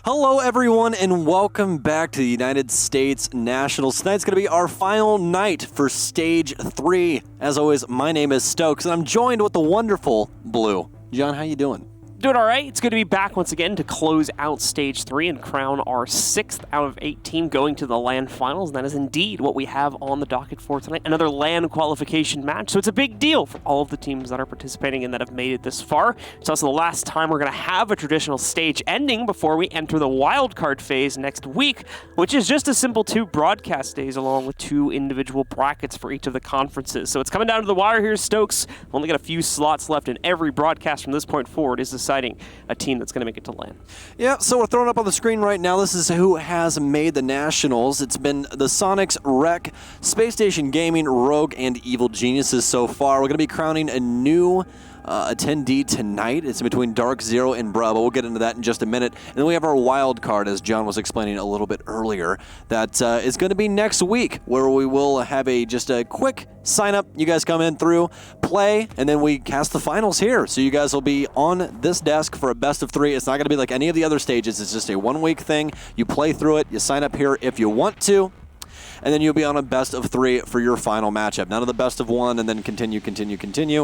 Hello, everyone, and welcome back to the United States Nationals. Tonight's going to be our final night for Stage 3. As always, my name is Stokes, and I'm joined with the wonderful Blue. John, how you doing? Doing all right. It's good to be back once again to close out Stage 3 and crown our 6th out of 8 team going to the LAN Finals. And that is indeed what we have on the docket for tonight, another LAN qualification match. So it's a big deal for all of the teams that are participating and that have made it this far. It's also the last time we're going to have a traditional stage ending before we enter the wildcard phase next week, which is just a simple 2 broadcast days along with 2 individual brackets for each of the conferences. So it's coming down to the wire here, Stokes. We've only got a few slots left in every broadcast from this point forward is deciding a team that's going to make it to LAN. Yeah, so we're throwing up on the screen right now. This is who has made the Nationals. It's been the Sonics, Rec, Space Station Gaming, Rogue, and Evil Geniuses so far. We're going to be crowning a new attendee tonight. It's between DarkZero and Bruh, but we'll get into that in just a minute. And then we have our wild card, as John was explaining a little bit earlier, that is going to be next week, where we will have just a quick sign up. You guys come in through, play, and then we cast the finals here. So you guys will be on this desk for a best of 3. It's not going to be like any of the other stages. It's just a 1-week thing. You play through it. You sign up here if you want to. And then you'll be on a best of 3 for your final matchup. None of the best of 1 and then continue.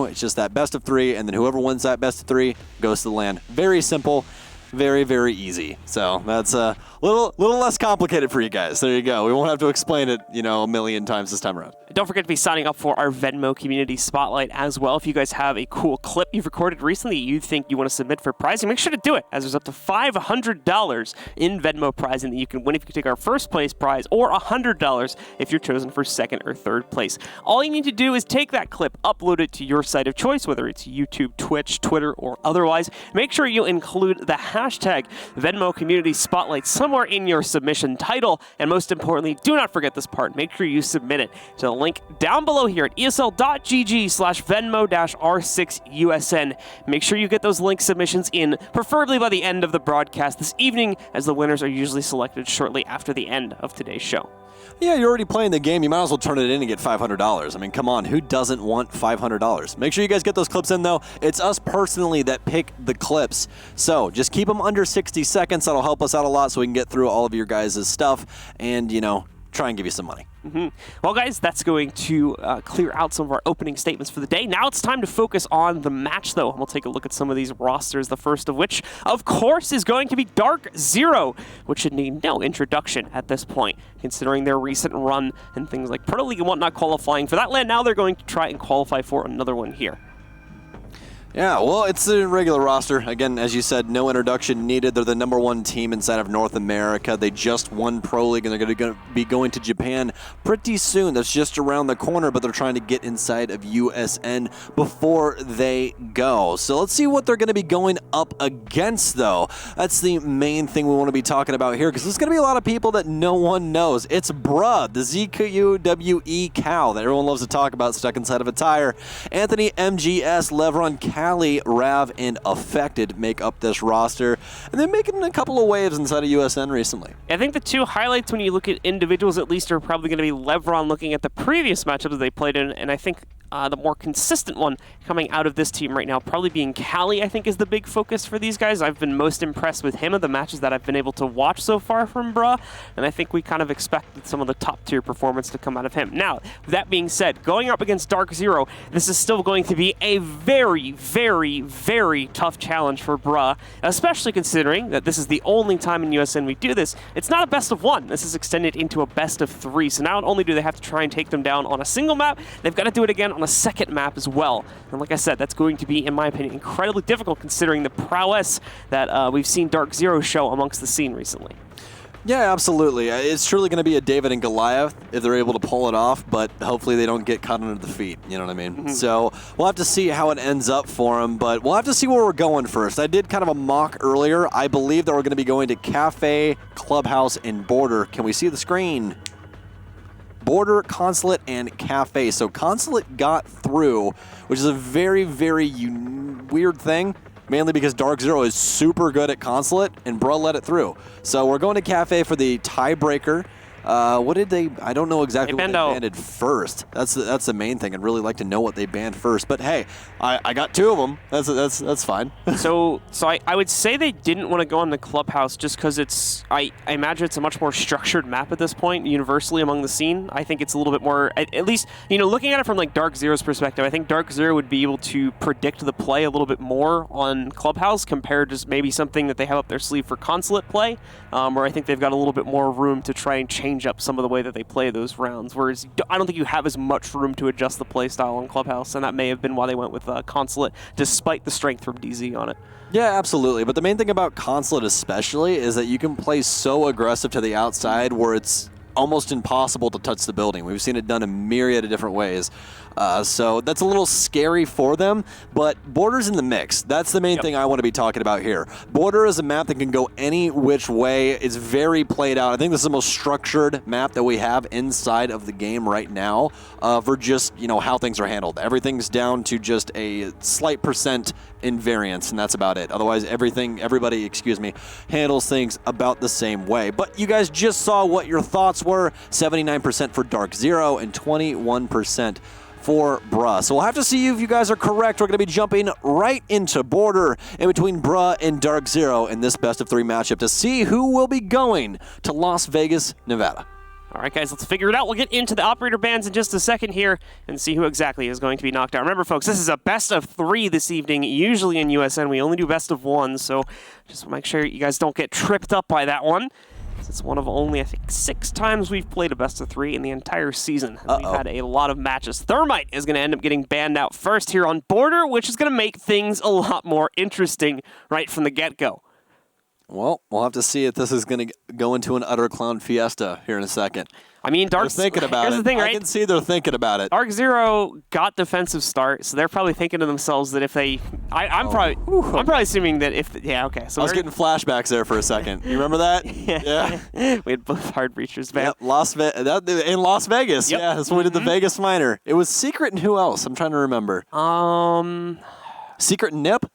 It's just that best of 3, and then whoever wins that best of 3 goes to the LAN. Very simple, very, very easy. So that's a little less complicated for you guys. There you go. We won't have to explain it, a million times this time around. Don't forget to be signing up for our Venmo Community Spotlight as well. If you guys have a cool clip you've recorded recently you think you want to submit for prizing, make sure to do it, as there's up to $500 in Venmo prizing that you can win if you take our first place prize, or $100 if you're chosen for 2nd or 3rd place. All you need to do is take that clip, upload it to your site of choice, whether it's YouTube, Twitch, Twitter, or otherwise. Make sure you include the hashtag Venmo Community Spotlight somewhere in your submission title, and most importantly, do not forget this part. Make sure you submit it to the link down below here at esl.gg/Venmo-R6USN. Make sure you get those link submissions in, preferably by the end of the broadcast this evening, as the winners are usually selected shortly after the end of today's show. Yeah, you're already playing the game. You might as well turn it in and get $500. I mean, come on. Who doesn't want $500? Make sure you guys get those clips in, though. It's us personally that pick the clips. So just keep them under 60 seconds. That'll help us out a lot so we can get through all of your guys' stuff and, try and give you some money. Well, guys, that's going to clear out some of our opening statements for the day. Now it's time to focus on the match, though, and we'll take a look at some of these rosters, the first of which, of course, is going to be DarkZero, which should need no introduction at this point, considering their recent run and things like Pro League and whatnot qualifying for that LAN. Now they're going to try and qualify for another one here. Yeah, well, it's a regular roster. Again, as you said, no introduction needed. They're the #1 team inside of North America. They just won Pro League, and they're going to be going to Japan pretty soon. That's just around the corner, but they're trying to get inside of USN before they go. So let's see what they're going to be going up against, though. That's the main thing we want to be talking about here, because there's going to be a lot of people that no one knows. It's Bruh, the ZQWE cow that everyone loves to talk about, stuck inside of a tire. Anthony, MGS, Levron, Cali, Rav, and Affected make up this roster, and they're making a couple of waves inside of USN recently. I think the 2 highlights when you look at individuals at least are probably going to be Levron looking at the previous matchups they played in, and I think the more consistent one coming out of this team right now probably being Cali, I think, is the big focus for these guys. I've been most impressed with him of the matches that I've been able to watch so far from Bruh, and I think we kind of expected some of the top-tier performance to come out of him. Now, that being said, going up against DarkZero, this is still going to be a very, very, very tough challenge for Bruh, especially considering that this is the only time in USN we do this. It's not a best of 1. This is extended into a best of 3. So not only do they have to try and take them down on a single map, they've got to do it again on a second map as well. And like I said, that's going to be, in my opinion, incredibly difficult considering the prowess that we've seen DarkZero show amongst the scene recently. Yeah, absolutely. It's truly going to be a David and Goliath if they're able to pull it off, but hopefully they don't get caught under the feet, you know what I mean? So we'll have to see how it ends up for them, but we'll have to see where we're going first. I did kind of a mock earlier. I believe that we're going to be going to Kafe, Clubhouse, and Border. Can we see the screen? Border, Consulate, and Kafe. So Consulate got through, which is a very, very weird thing. Mainly because DarkZero is super good at Consulate, and Bruh let it through. So we're going to Kafe for the tiebreaker What did they? I don't know exactly what they out. banded first. That's the main thing. I'd really like to know what they banned first. But hey, I got 2 of them. That's fine. So I would say they didn't want to go on the clubhouse just because I imagine it's a much more structured map at this point, universally among the scene. I think it's a little bit more, at least, looking at it from like DarkZero's perspective, I think DarkZero would be able to predict the play a little bit more on clubhouse compared to maybe something that they have up their sleeve for Consulate play, where I think they've got a little bit more room to try and change up some of the way that they play those rounds, whereas I don't think you have as much room to adjust the play style on clubhouse, and that may have been why they went with Consulate, despite the strength from DZ on it. Yeah, absolutely. But the main thing about Consulate especially is that you can play so aggressive to the outside where it's almost impossible to touch the building. We've seen it done a myriad of different ways. So that's a little scary for them, but Border's in the mix. That's the main thing I want to be talking about here. Border is a map that can go any which way. It's very played out. I think this is the most structured map that we have inside of the game right now for just, how things are handled. Everything's down to just a slight percent invariance, and that's about it. Otherwise, everybody handles things about the same way. But you guys just saw what your thoughts were. 79% for DarkZero and 21% for Bruh. So we'll have to see if you guys are correct. We're going to be jumping right into Border in between Bruh and DarkZero in this best-of-3 matchup to see who will be going to Las Vegas, Nevada. All right, guys, let's figure it out. We'll get into the operator bans in just a second here and see who exactly is going to be knocked out. Remember, folks, this is a best-of-3 this evening. Usually in USN, we only do best-of-1, so just make sure you guys don't get tripped up by that one. It's one of only, I think, 6 times we've played a best-of-3 in the entire season. We've had a lot of matches. Thermite is going to end up getting banned out first here on Border, which is going to make things a lot more interesting right from the get-go. Well, we'll have to see if this is going to go into an utter clown fiesta here in a second. I mean, they're thinking about here's it. The thing, right? I can see they're thinking about it. DarkZero got defensive start, so they're probably thinking to themselves that if they, I'm probably assuming that if, So I was getting flashbacks there for a second. You remember that? Yeah. We had both hard breachers back. Yep, in Las Vegas. Yep. Yeah, that's when we did the Vegas Minor. It was Secret and who else? I'm trying to remember. Secret and Nip?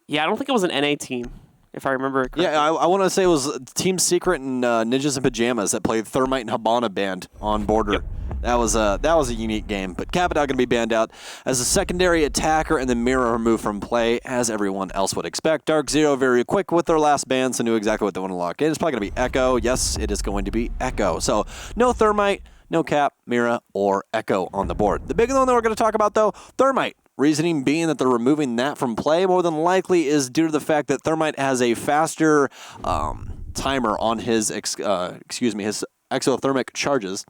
Yeah, I don't think it was an NA team, if I remember correctly. Yeah, I want to say it was Team Secret and Ninjas in Pajamas that played Thermite and Habana band on Border. Yep. That was a unique game, but Kafe Dostoyevsky going to be banned out as a secondary attacker and then Mirror removed from play, as everyone else would expect. DarkZero very quick with their last ban, so knew exactly what they want to lock in. It's probably going to be Echo. Yes, it is going to be Echo. So no Thermite, no Cap, Mira, or Echo on the board. The big one that we're going to talk about, though, Thermite. Reasoning being that they're removing that from play more than likely is due to the fact that Thermite has a faster timer on his exothermic charges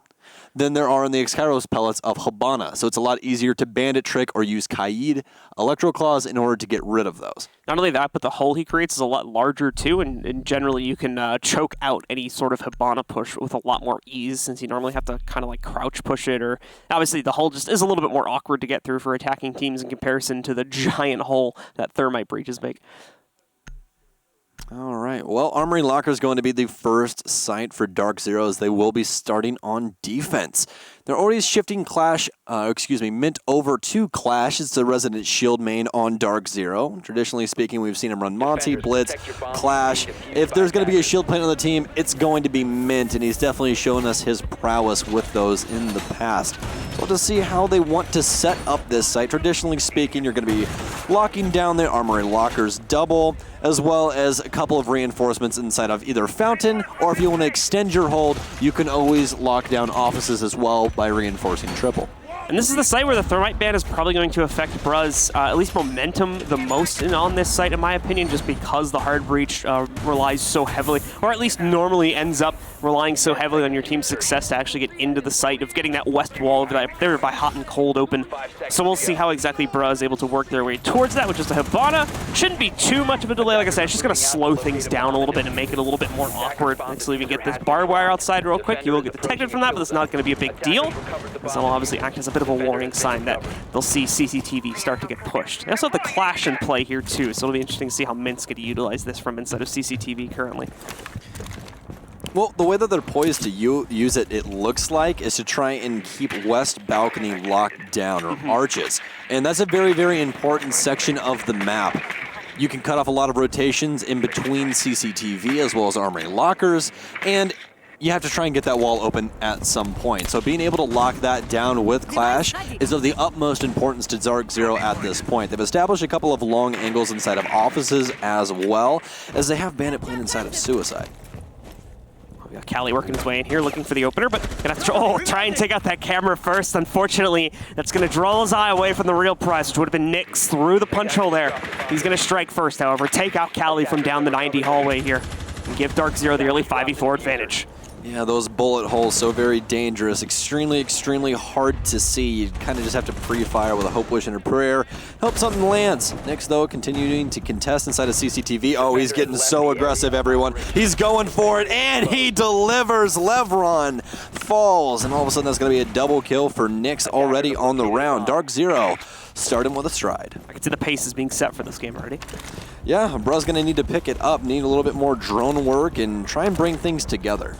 than there are in the Exkyros pellets of Habana. So it's a lot easier to bandit trick or use Kaid Electro Claws in order to get rid of those. Not only that, but the hole he creates is a lot larger too, and generally you can choke out any sort of Habana push with a lot more ease, since you normally have to kind of like crouch push it, or obviously the hole just is a little bit more awkward to get through for attacking teams in comparison to the giant hole that Thermite breaches make. All right. Well, Armory Locker is going to be the first site for DarkZero, as they will be starting on defense. They're already shifting Mint over to Clash. It's the Resident Shield main on DarkZero. Traditionally speaking, we've seen him run Monty, Blitz, Clash. If there's going to be a shield plant on the team, it's going to be Mint, and he's definitely shown us his prowess with those in the past. So we'll just see how they want to set up this site. Traditionally speaking, you're going to be locking down the Armory Lockers double, as well as a couple of reinforcements inside of either Fountain, or if you want to extend your hold, you can always lock down offices as well by reinforcing triple. And this is the site where the Thermite ban is probably going to affect Bruh's, at least momentum, the most on this site, in my opinion, just because the hard breach relies so heavily, or at least normally ends up relying so heavily on your team's success to actually get into the site of getting that west wall there by hot and cold open. So we'll see how exactly Bruh is able to work their way towards that with just a Habana. Shouldn't be too much of a delay, like I said. It's just going to slow things down a little bit and make it a little bit more awkward. So if you get this barbed wire outside real quick, you will get detected from that, but it's not going to be a big deal. This will obviously act as a bit of a warning sign that they'll see CCTV start to get pushed. They also have the Clash in play here too, so it'll be interesting to see how Mint's going to utilize this from inside of CCTV currently. Well, the way that they're poised to use it, it looks like, is to try and keep West Balcony locked down, or arches. And that's a very, very important section of the map. You can cut off a lot of rotations in between CCTV as well as Armory Lockers, and you have to try and get that wall open at some point. So being able to lock that down with Clash is of the utmost importance to DarkZero at this point. They've established a couple of long angles inside of offices as well, as they have Bandit playing inside of Suicide. We got Callie working his way in here, looking for the opener, but gonna have to try and take out that camera first. Unfortunately, that's gonna draw his eye away from the real prize, which would have been Nyx through the punch hole there. He's gonna strike first, however, take out Callie from down the 90 hallway here, and give DarkZero the early 5v4 advantage. Yeah, those bullet holes, so very dangerous. Extremely, extremely hard to see. You kind of just have to pre-fire with a hope, wish, and a prayer. Hope something lands. Nyx, though, continuing to contest inside of CCTV. Oh, he's getting so aggressive, everyone. He's going for it, and he delivers. Levron falls, and all of a sudden that's going to be a double kill for Nyx already on the round. DarkZero starting with a stride. I can see the pace is being set for this game already. Yeah, Bruh's going to need to pick it up, need a little bit more drone work, and try and bring things together.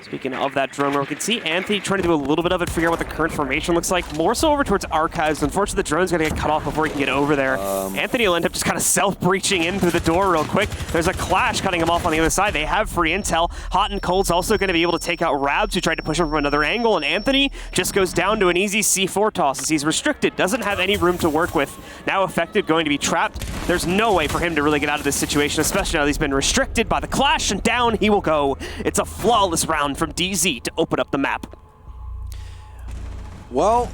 Speaking of that drone work, we can see Anthony trying to do a little bit of it, figure out what the current formation looks like, more so over towards Archives. Unfortunately, the drone's going to get cut off before he can get over there. Anthony will end up just kind of self-breaching in through the door real quick. There's a Clash cutting him off on the other side. They have free intel. Hot and Cold's also going to be able to take out Rabs, who tried to push him from another angle, and Anthony just goes down to an easy C4 toss as he's restricted, doesn't have any room to work with. Now Affected, going to be trapped. There's no way for him to really get out of this situation, especially now that he's been restricted by the Clash, and down he will go. It's a flawless round from DZ to open up the map. Well,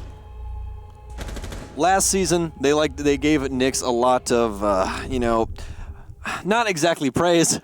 last season they gave Nyx a lot of not exactly praise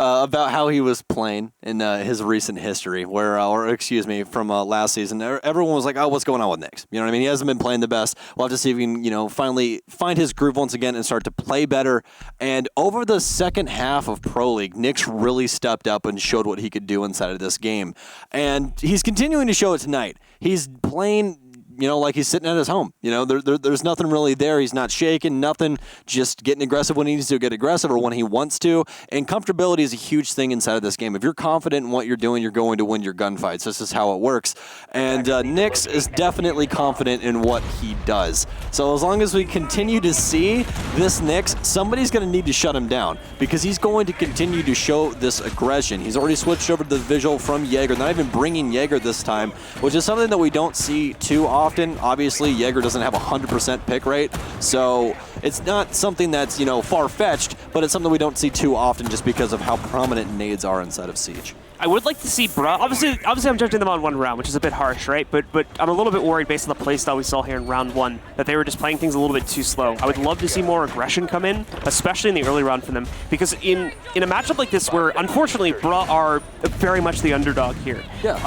about how he was playing in his recent history, from last season. Everyone was like, "Oh, what's going on with Nyx?" You know what I mean? He hasn't been playing the best. We'll have to see if he can, finally find his groove once again and start to play better. And over the second half of Pro League, Nyx really stepped up and showed what he could do inside of this game. And he's continuing to show it tonight. He's playing, like he's sitting at his home. There's nothing really there. He's not shaking, nothing, just getting aggressive when he needs to get aggressive or when he wants to. And comfortability is a huge thing inside of this game. If you're confident in what you're doing, you're going to win your gunfights. This is how it works. And Nyx is definitely confident in what he does. So as long as we continue to see this Nyx, somebody's going to need to shut him down because he's going to continue to show this aggression. He's already switched over to the visual from Jaeger, not even bringing Jaeger this time, which is something that we don't see too often. Obviously, Jaeger doesn't have a 100% pick rate, so it's not something that's, far-fetched, but it's something we don't see too often just because of how prominent nades are inside of Siege. I would like to see Bruh. Obviously I'm judging them on one round, which is a bit harsh, right? But I'm a little bit worried based on the playstyle we saw here in round one that they were just playing things a little bit too slow. I would love to see more aggression come in, especially in the early round from them, because in a matchup like this where unfortunately Bruh are very much the underdog here. Yeah.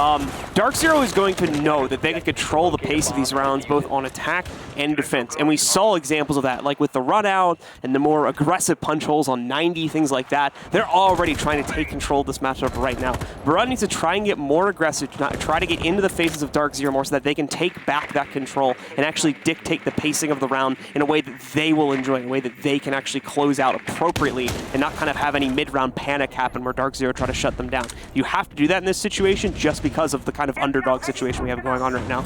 DarkZero is going to know that they can control the pace of these rounds both on attack and defense, and we saw examples of that, like with the run out and the more aggressive punch holes on 90, things like that. They're already trying to take control of this matchup right now. Bruh needs to try and get more aggressive, try to get into the faces of DarkZero more so that they can take back that control and actually dictate the pacing of the round in a way that they will enjoy, in a way that they can actually close out appropriately and not kind of have any mid-round panic happen where DarkZero try to shut them down. You have to do that in this situation just because of the kind of underdog situation we have going on right now.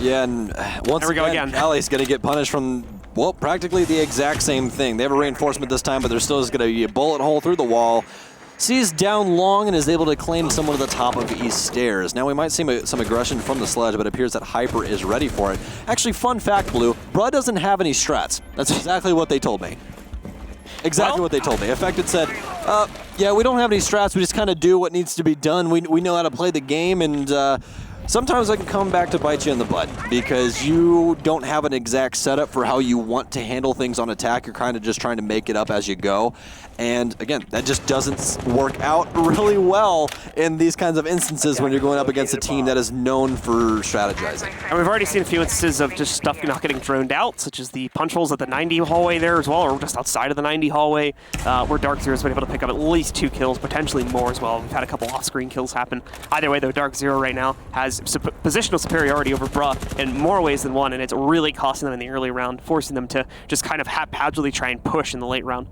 Yeah, and once again, Callie's going to get punished from, well, practically the exact same thing. They have a reinforcement this time, but there's still going to be a bullet hole through the wall. Sees down long and is able to claim someone to the top of East Stairs. Now we might see some aggression from the sledge, but it appears that Hyper is ready for it. Actually, fun fact, Blue, Bruh doesn't have any strats. That's exactly what they told me. Exactly what they told me. Affected said, yeah, we don't have any strats. We just kind of do what needs to be done. We know how to play the game, and sometimes I can come back to bite you in the butt because you don't have an exact setup for how you want to handle things on attack. You're kind of just trying to make it up as you go. And again, that just doesn't work out really well in these kinds of instances when you're going up against a team that is known for strategizing. And we've already seen a few instances of just stuff not getting droned out, such as the punch holes at the 90 hallway there as well, or just outside of the 90 hallway, where DarkZero's been able to pick up at least 2 kills, potentially more as well. We've had a couple off-screen kills happen. Either way, though, DarkZero right now has positional superiority over Bruh in more ways than one, and it's really costing them in the early round, forcing them to just kind of haphazardly try and push in the late round.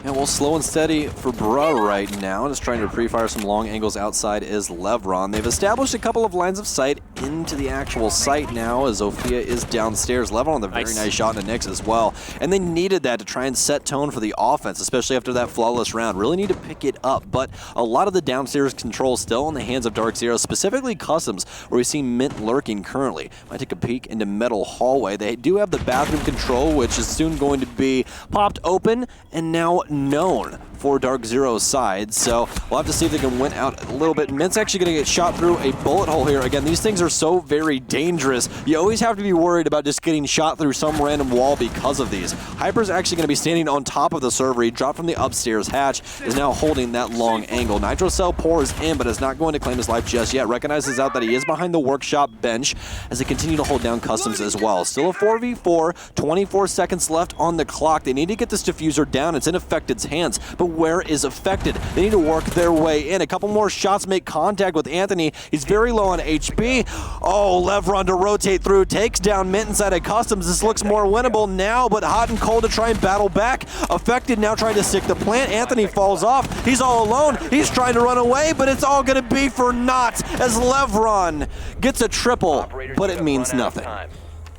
Yeah, well, slow and steady for Bruh right now. Just trying to pre-fire some long angles outside is Levron. They've established a couple of lines of sight into the actual site now as Zofia is downstairs. Levron with a very nice shot into Nyx as well. And they needed that to try and set tone for the offense, especially after that flawless round. Really need to pick it up, but a lot of the downstairs control still in the hands of DarkZero, specifically Customs, where we see Mint lurking currently. Might take a peek into Metal Hallway. They do have the bathroom control, which is soon going to be popped open and now known for DarkZero's side, so we'll have to see if they can win out a little bit. Mint's actually going to get shot through a bullet hole here. Again, these things are so very dangerous. You always have to be worried about just getting shot through some random wall because of these. Hyper's actually going to be standing on top of the server. He dropped from the upstairs hatch, is now holding that long angle. Nitro Cell pours in, but is not going to claim his life just yet. Recognizes out that he is behind the workshop bench as they continue to hold down Customs as well. Still a 4v4, 24 seconds left on the clock. They need to get this diffuser down. It's in Affected's hands, but where is Affected? They need to work their way in. A couple more shots make contact with Anthony. He's very low on HP. Oh, Levron to rotate through, takes down Mint inside of Customs. This looks more winnable now, but hot and cold to try and battle back. Affected now trying to stick the plant. Anthony falls off. He's all alone. He's trying to run away, but it's all going to be for naught as Levron gets a triple, but it means nothing.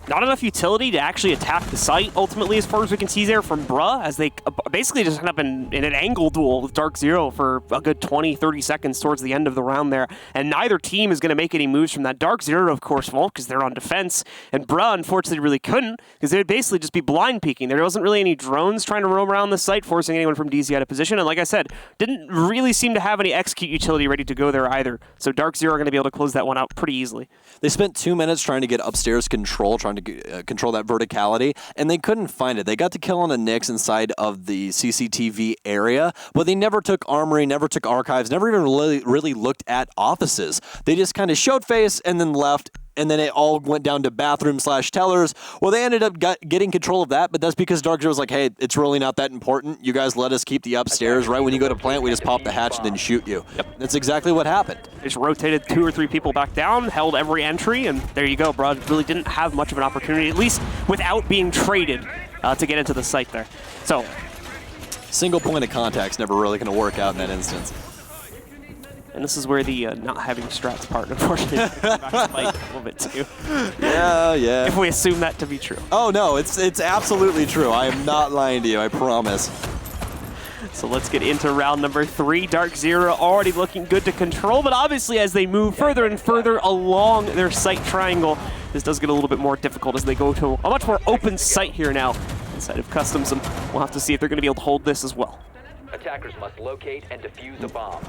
Not enough utility to actually attack the site, ultimately, as far as we can see there from Bruh, as they basically just end up in an angle duel with DarkZero for a good 20, 30 seconds towards the end of the round there. And neither team is going to make any moves from that. DarkZero, of course, won't, because they're on defense. And Bruh, unfortunately, really couldn't, because they would basically just be blind peeking. There wasn't really any drones trying to roam around the site, forcing anyone from DZ out of position. And like I said, didn't really seem to have any execute utility ready to go there either. So DarkZero are going to be able to close that one out pretty easily. They spent 2 minutes trying to get upstairs control, trying to control that verticality, and they couldn't find it. They got the kill on the Nyx inside of the CCTV area, but they never took Armory, never took Archives, never even really looked at offices. They just kind of showed face and then left, and then it all went down to bathroom/tellers. Well, they ended up getting control of that, but that's because DarkZero was like, hey, it's really not that important. You guys let us keep the upstairs. Right when you go to plant, we just pop the hatch and then shoot you. Yep. That's exactly what happened. They just rotated 2 or 3 people back down, held every entry, and there you go, bro. Really didn't have much of an opportunity, at least without being traded to get into the site there. So, single point of contact's never really going to work out in that instance. And this is where the not having strats part, unfortunately, comes back to bite a little bit too. Yeah. If we assume that to be true. Oh no, it's absolutely true. I am not lying to you, I promise. So let's get into round number 3. DarkZero already looking good to control, but obviously as they move further and further along their site triangle, this does get a little bit more difficult as they go to a much more open site here now inside of Customs, and we'll have to see if they're going to be able to hold this as well. Attackers must locate and defuse a bomb.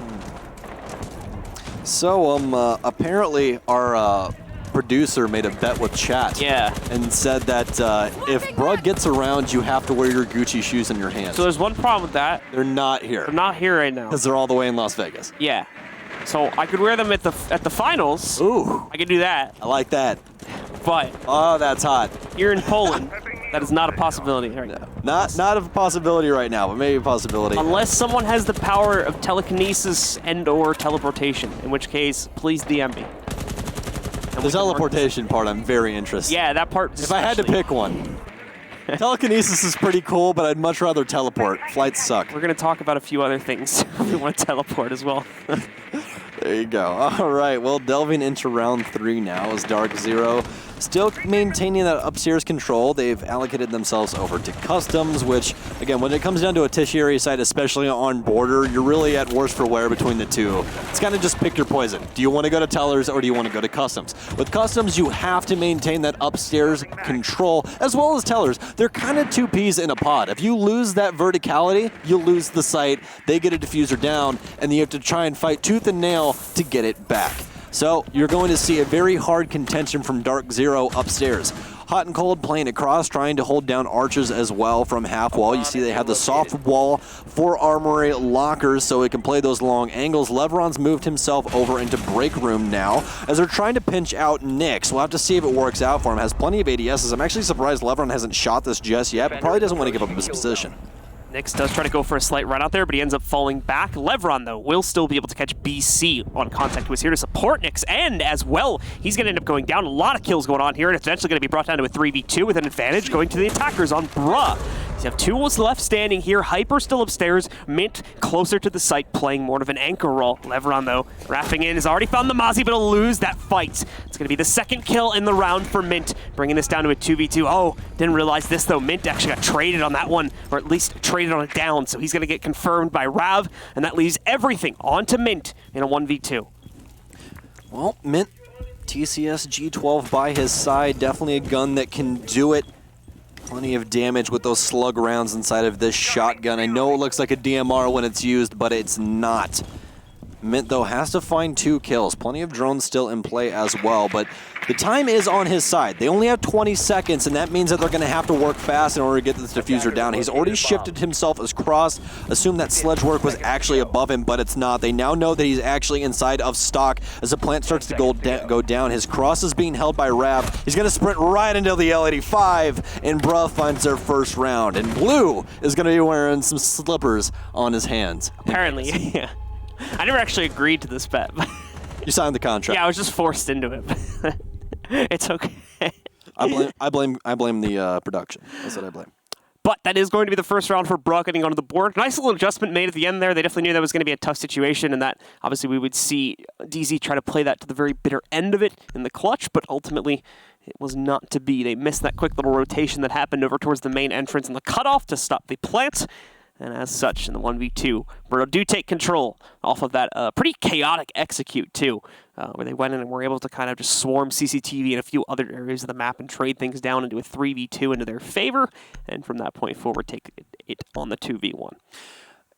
So, apparently our producer made a bet with chat. Yeah. And said that if Brug gets around, you have to wear your Gucci shoes in your hands. So there's one problem with that. They're not here. They're not here right now. Because they're all the way in Las Vegas. Yeah. So I could wear them at the finals. Ooh. I could do that. I like that. But oh, that's hot. Here in Poland, that is not a possibility right now. Not a possibility right now, but maybe a possibility. Unless someone has the power of telekinesis and/or teleportation, in which case, please DM me. The teleportation part, I'm very interested. Yeah, that part. If I had to pick one. Telekinesis is pretty cool, but I'd much rather teleport. Flights suck. We're going to talk about a few other things we want to teleport as well. There you go. All right, well, delving into round 3 now is DarkZero still maintaining that upstairs control. They've allocated themselves over to Customs, which, again, when it comes down to a tertiary site, especially on border, you're really at worst for wear between the two. It's kind of just pick your poison. Do you want to go to Tellers or do you want to go to Customs? With Customs, you have to maintain that upstairs control, as well as Tellers. They're kind of 2 peas in a pod. If you lose that verticality, you lose the site, they get a diffuser down, and you have to try and fight tooth and nail to get it back. So you're going to see a very hard contention from DarkZero upstairs. Hot and cold playing across, trying to hold down archers as well from half wall. You see they have the soft wall for armory lockers so it can play those long angles. Levron's moved himself over into break room now as they're trying to pinch out Nyx. We'll have to see if it works out for him. Has plenty of ADSs. I'm actually surprised Levron hasn't shot this just yet, but probably doesn't want to give up his position. Nyx does try to go for a slight run out there, but he ends up falling back. Levron, though, will still be able to catch BC on contact, who is here to support Nyx, and as well, he's going to end up going down. A lot of kills going on here, and it's eventually going to be brought down to a 3v2 with an advantage going to the attackers on Bruh. You have two left standing here. Hyper still upstairs. Mint closer to the site, playing more of an anchor role. Leveron, though, wrapping in, has already found the Mozzie, but he'll lose that fight. It's going to be the second kill in the round for Mint, bringing this down to a 2v2. Oh, didn't realize this, though. Mint actually got traded on that one, or at least traded on it down, so he's going to get confirmed by Rav, and that leaves everything onto Mint in a 1v2. Well, Mint, TCS G12 by his side, definitely a gun that can do it. Plenty of damage with those slug rounds inside of this shotgun. I know it looks like a DMR when it's used, but it's not. Mint, though, has to find 2 kills. Plenty of drones still in play as well, but the time is on his side. They only have 20 seconds, and that means that they're going to have to work fast in order to get this diffuser down. He's already shifted himself across. Assume that sledge work was actually above him, but it's not. They now know that he's actually inside of stock as the plant starts to go down. His cross is being held by Rav. He's going to sprint right into the L85, and Bruh finds their first round. And Blue is going to be wearing some slippers on his hands. Apparently, yeah. I never actually agreed to this bet. You signed the contract. Yeah, I was just forced into it. It's okay. I blame the production. That's what I blame. But that is going to be the first round for Bruh getting onto the board. Nice little adjustment made at the end there. They definitely knew that was going to be a tough situation, and that obviously we would see DZ try to play that to the very bitter end of it in the clutch, but ultimately it was not to be. They missed that quick little rotation that happened over towards the main entrance and the cutoff to stop the plant. And as such, in the 1v2, Bruh do take control off of that pretty chaotic execute, too, where they went in and were able to kind of just swarm CCTV in a few other areas of the map and trade things down into a 3v2 into their favor, and from that point forward, take it on the 2v1.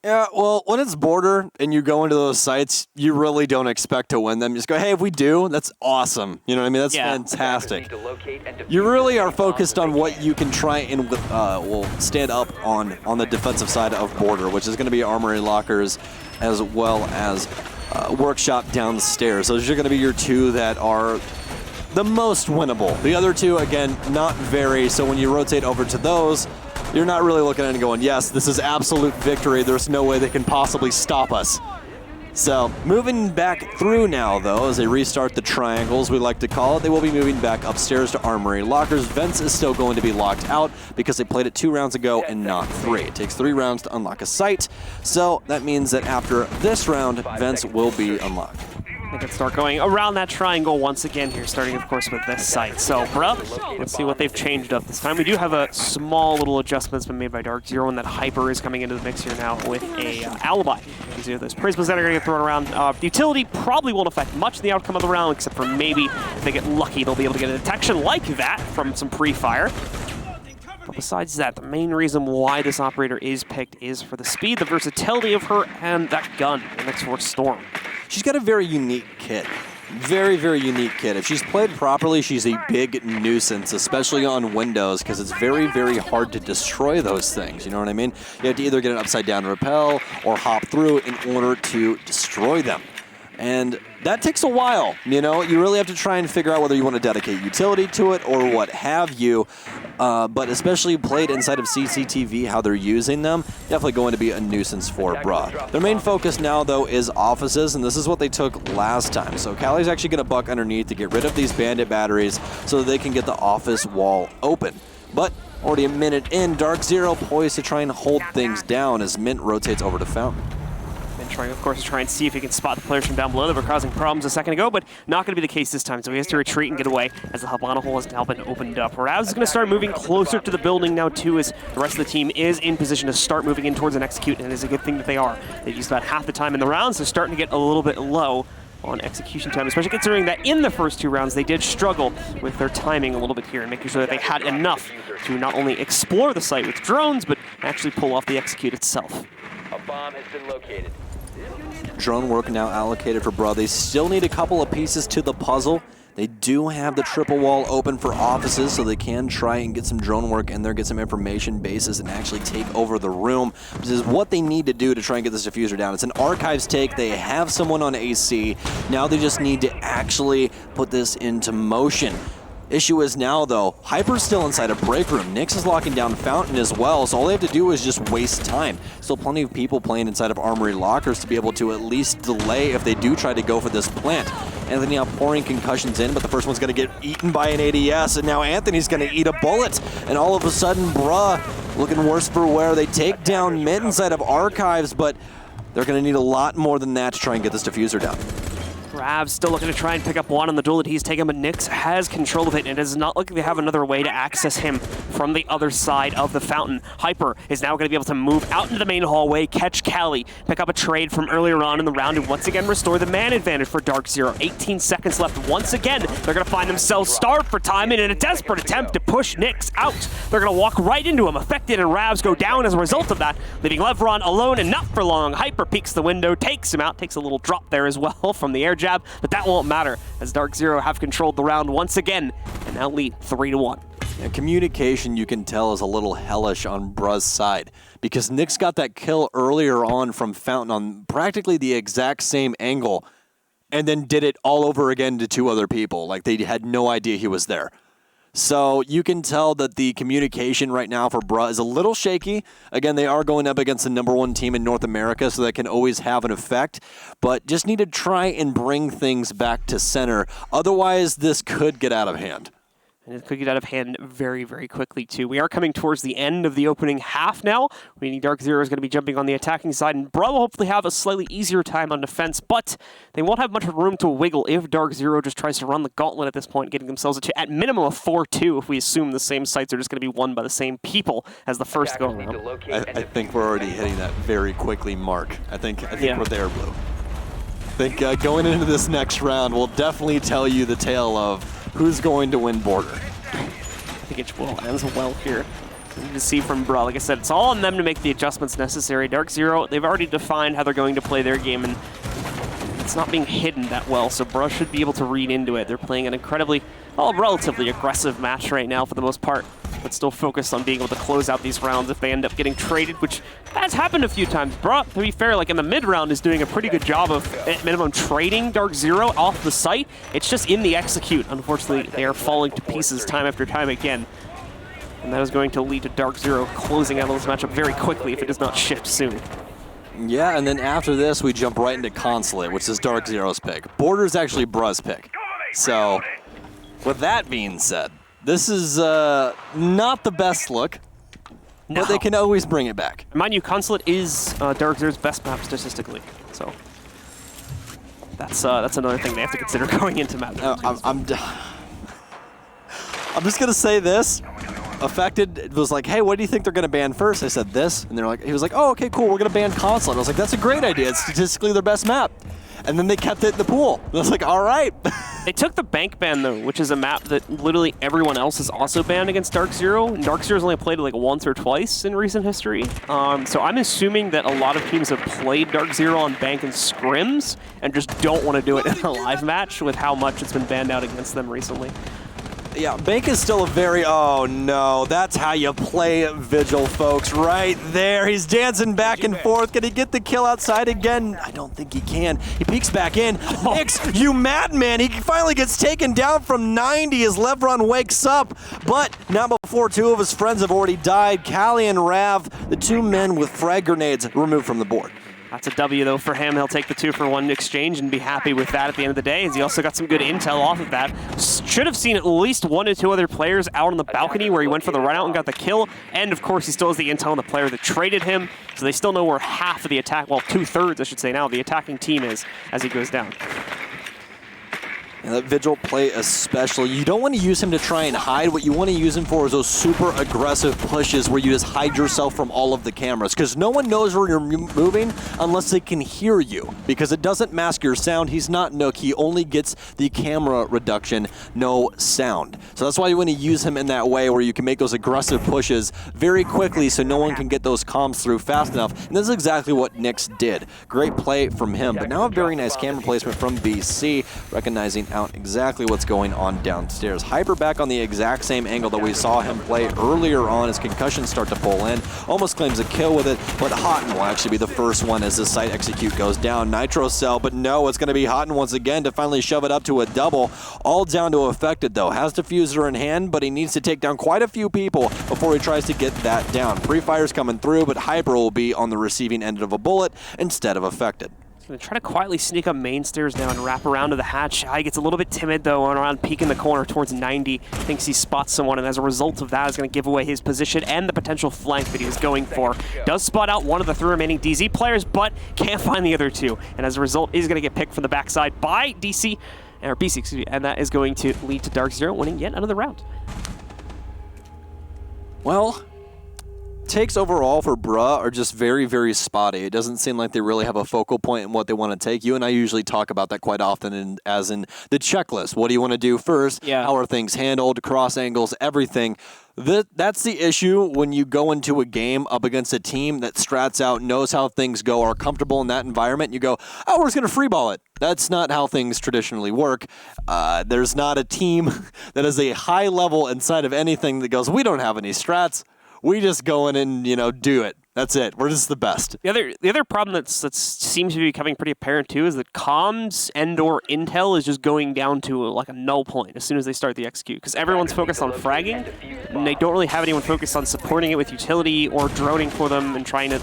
Yeah, well, when it's border and you go into those sites, you really don't expect to win them. You just go, hey, if we do, that's awesome. You know what I mean? That's fantastic. You really are focused on what you can try and stand up on the defensive side of border, which is going to be armory lockers as well as workshop downstairs. Those are going to be your 2 that are the most winnable. The other 2, again, not very. So when you rotate over to those, you're not really looking at it and going, yes, this is absolute victory. There's no way they can possibly stop us. So moving back through now, though, as they restart the triangles, we like to call it, they will be moving back upstairs to armory lockers. Vents is still going to be locked out because they played it 2 rounds ago and not 3. It takes 3 rounds to unlock a site. So that means that after this round, Vents will be unlocked. They can start going around that triangle once again here, starting, of course, with this site. So, Bruh, let's see what they've changed up this time. We do have a small little adjustment that's been made by DarkZero, and that Hyper is coming into the mix here now with a alibi. You see those prismas that are going to get thrown around. The utility probably won't affect much of the outcome of the round, except for maybe if they get lucky, they'll be able to get a detection like that from some pre-fire. But besides that, the main reason why this operator is picked is for the speed, the versatility of her, and that gun, the X-Force Storm. She's got a very unique kit. Very, very unique kit. If she's played properly, she's a big nuisance, especially on Windows, because it's very, very hard to destroy those things. You know what I mean? You have to either get an upside-down rappel or hop through in order to destroy them. And that takes a while, you know? You really have to try and figure out whether you want to dedicate utility to it or what have you. But especially played inside of CCTV, how they're using them, definitely going to be a nuisance for Bruh. Their main focus now, though, is offices, and this is what they took last time. So Callie's actually going to buck underneath to get rid of these bandit batteries so that they can get the office wall open. But already a minute in, DarkZero poised to try and hold things down as Mint rotates over to Fountain. Trying, of course, to try and see if he can spot the players from down below that were causing problems a second ago, but not going to be the case this time, so he has to retreat and get away as the Habana hole has now been opened up. Ravs is going to start moving closer to the building now, too, as the rest of the team is in position to start moving in towards an execute, and it is a good thing that they are. They've used about half the time in the rounds, so starting to get a little bit low on execution time, especially considering that in the first 2 rounds they did struggle with their timing a little bit here and making sure that they had enough to not only explore the site with drones, but actually pull off the execute itself. A bomb has been located. Drone work now allocated for Bruh. They still need a couple of pieces to the puzzle. They do have the triple wall open for offices, so they can try and get some drone work in there, get some information bases, and actually take over the room. This is what they need to do to try and get this diffuser down. It's an archives take. They have someone on AC. Now they just need to actually put this into motion. Issue is now, though, Hyper's still inside a break room. Nyx is locking down Fountain as well, so all they have to do is just waste time. Still plenty of people playing inside of Armory Lockers to be able to at least delay if they do try to go for this plant. Anthony now pouring concussions in, but the first one's going to get eaten by an ADS, and now Anthony's going to eat a bullet. And all of a sudden, Bruh looking worse for wear. They take down mid inside of Archives, but they're going to need a lot more than that to try and get this diffuser down. Rav's still looking to try and pick up one on the duel that he's taken, but Nyx has control of it, and it does not look like they have another way to access him from the other side of the fountain. Hyper is now going to be able to move out into the main hallway, catch Callie, pick up a trade from earlier on in the round, and once again restore the man advantage for DarkZero. 18 seconds left. Once again, they're going to find themselves starved for time, and in a desperate attempt to push Nyx out, they're going to walk right into him. Affected and Ravs go down as a result of that, leaving Levron alone and not for long. Hyper peeks the window, takes him out, takes a little drop there as well from the air jab, but that won't matter as DarkZero have controlled the round once again and now lead 3-1. Yeah, communication, you can tell, is a little hellish on Bruh's side because Nyx got that kill earlier on from Fountain on practically the exact same angle and then did it all over again to 2 other people. Like they had no idea he was there. So you can tell that the communication right now for Bruh is a little shaky. Again, they are going up against the #1 team in North America, so that can always have an effect. But just need to try and bring things back to center. Otherwise, this could get out of hand. And it could get out of hand very, very quickly, too. We are coming towards the end of the opening half now, meaning DarkZero is going to be jumping on the attacking side, and Bruh will hopefully have a slightly easier time on defense, but they won't have much room to wiggle if DarkZero just tries to run the gauntlet at this point, getting themselves at minimum of 4-2 if we assume the same sites are just going to be won by the same people as the first go-around. I think we're already hitting that very quickly mark. I think we're there, Blue. I think going into this next round will definitely tell you the tale of who's going to win border. I think it will ends well here. You can see from Bruh, like I said, it's all on them to make the adjustments necessary. DarkZero, they've already defined how they're going to play their game, and it's not being hidden that well, so Bruh should be able to read into it. They're playing an incredibly, relatively aggressive match right now for the most part, but still focused on being able to close out these rounds if they end up getting traded, which has happened a few times. Bruh, to be fair, like in the mid-round, is doing a pretty good job of, at minimum, trading DarkZero off the site. It's just in the execute. Unfortunately, they are falling to pieces time after time again. And that is going to lead to DarkZero closing out of this matchup very quickly if it does not shift soon. Yeah, and then after this, we jump right into Consulate, which is DarkZero's pick. Border's actually Bruh's pick. So, with that being said, this is not the best look, but they can always bring it back. Mind you, Consulate is DarkZero's best map statistically, so that's another thing they have to consider going into map. I'm just gonna say this. Affected was like, hey, what do you think they're gonna ban first? I said this, and he was like, oh, okay, cool, we're gonna ban Consulate. I was like, that's a great idea. It's statistically their best map. And then they kept it in the pool. And I was like, all right. They took the bank ban, though, which is a map that literally everyone else has also banned against DarkZero. And DarkZero's only played it like once or twice in recent history. So I'm assuming that a lot of teams have played DarkZero on bank and scrims and just don't want to do it in a live match with how much it's been banned out against them recently. Yeah, Bank is still a very, oh no, that's how you play Vigil, folks, right there. He's dancing back and forth. Can he get the kill outside again? I don't think he can. He peeks back in. Nyx, you madman. He finally gets taken down from 90 as Levron wakes up, but not before 2 of his friends have already died. Callie and Rav, the 2 men with frag grenades, removed from the board. That's a W, though, for him. He'll take the 2-for-1 exchange and be happy with that at the end of the day, as he also got some good intel off of that. Should have seen at least 1 or 2 other players out on the balcony where he went for the run out and got the kill. And, of course, he still has the intel on the player that traded him, so they still know where half of the attack, well, 2/3, I should say now, of the attacking team is as he goes down. And that Vigil play especially, you don't want to use him to try and hide. What you want to use him for is those super aggressive pushes where you just hide yourself from all of the cameras, because no one knows where you're moving unless they can hear you, because it doesn't mask your sound. He's not Nook. He only gets the camera reduction, no sound. So that's why you want to use him in that way where you can make those aggressive pushes very quickly so no one can get those comms through fast enough. And this is exactly what Nyx did. Great play from him, but now a very nice camera placement from BC, recognizing out exactly what's going on downstairs. Hyper back on the exact same angle that we saw him play earlier on as concussions start to pull in. Almost claims a kill with it, but Houghton will actually be the first one as the site execute goes down. Nitro Cell, but no, it's going to be Houghton once again to finally shove it up to a double. All down to Affected, though. Has diffuser in hand, but he needs to take down quite a few people before he tries to get that down. Pre-fire's coming through, but Hyper will be on the receiving end of a bullet instead of Affected. Gonna try to quietly sneak up main stairs now and wrap around to the hatch. He gets a little bit timid though, and around peeking the corner towards 90. Thinks he spots someone, and as a result of that is going to give away his position and the potential flank that he was going for. Does spot out one of the 3 remaining DZ players, but can't find the other 2. And as a result, is going to get picked from the backside by BC, excuse me, and that is going to lead to DarkZero winning yet another round. Well, takes overall for Bruh are just very, very spotty. It doesn't seem like they really have a focal point in what they want to take. You and I usually talk about that quite often as in the checklist. What do you want to do first? Yeah. How are things handled? Cross angles, everything. That's the issue when you go into a game up against a team that strats out, knows how things go, are comfortable in that environment. You go, oh, we're just going to freeball it. That's not how things traditionally work. There's not a team that is a high level inside of anything that goes, we don't have any strats. We just go in and, do it. That's it. We're just the best. The other problem that seems to be becoming pretty apparent too is that comms and/or intel is just going down to like a null point as soon as they start the execute, because everyone's focused on fragging, and they don't really have anyone focused on supporting it with utility or droning for them and trying to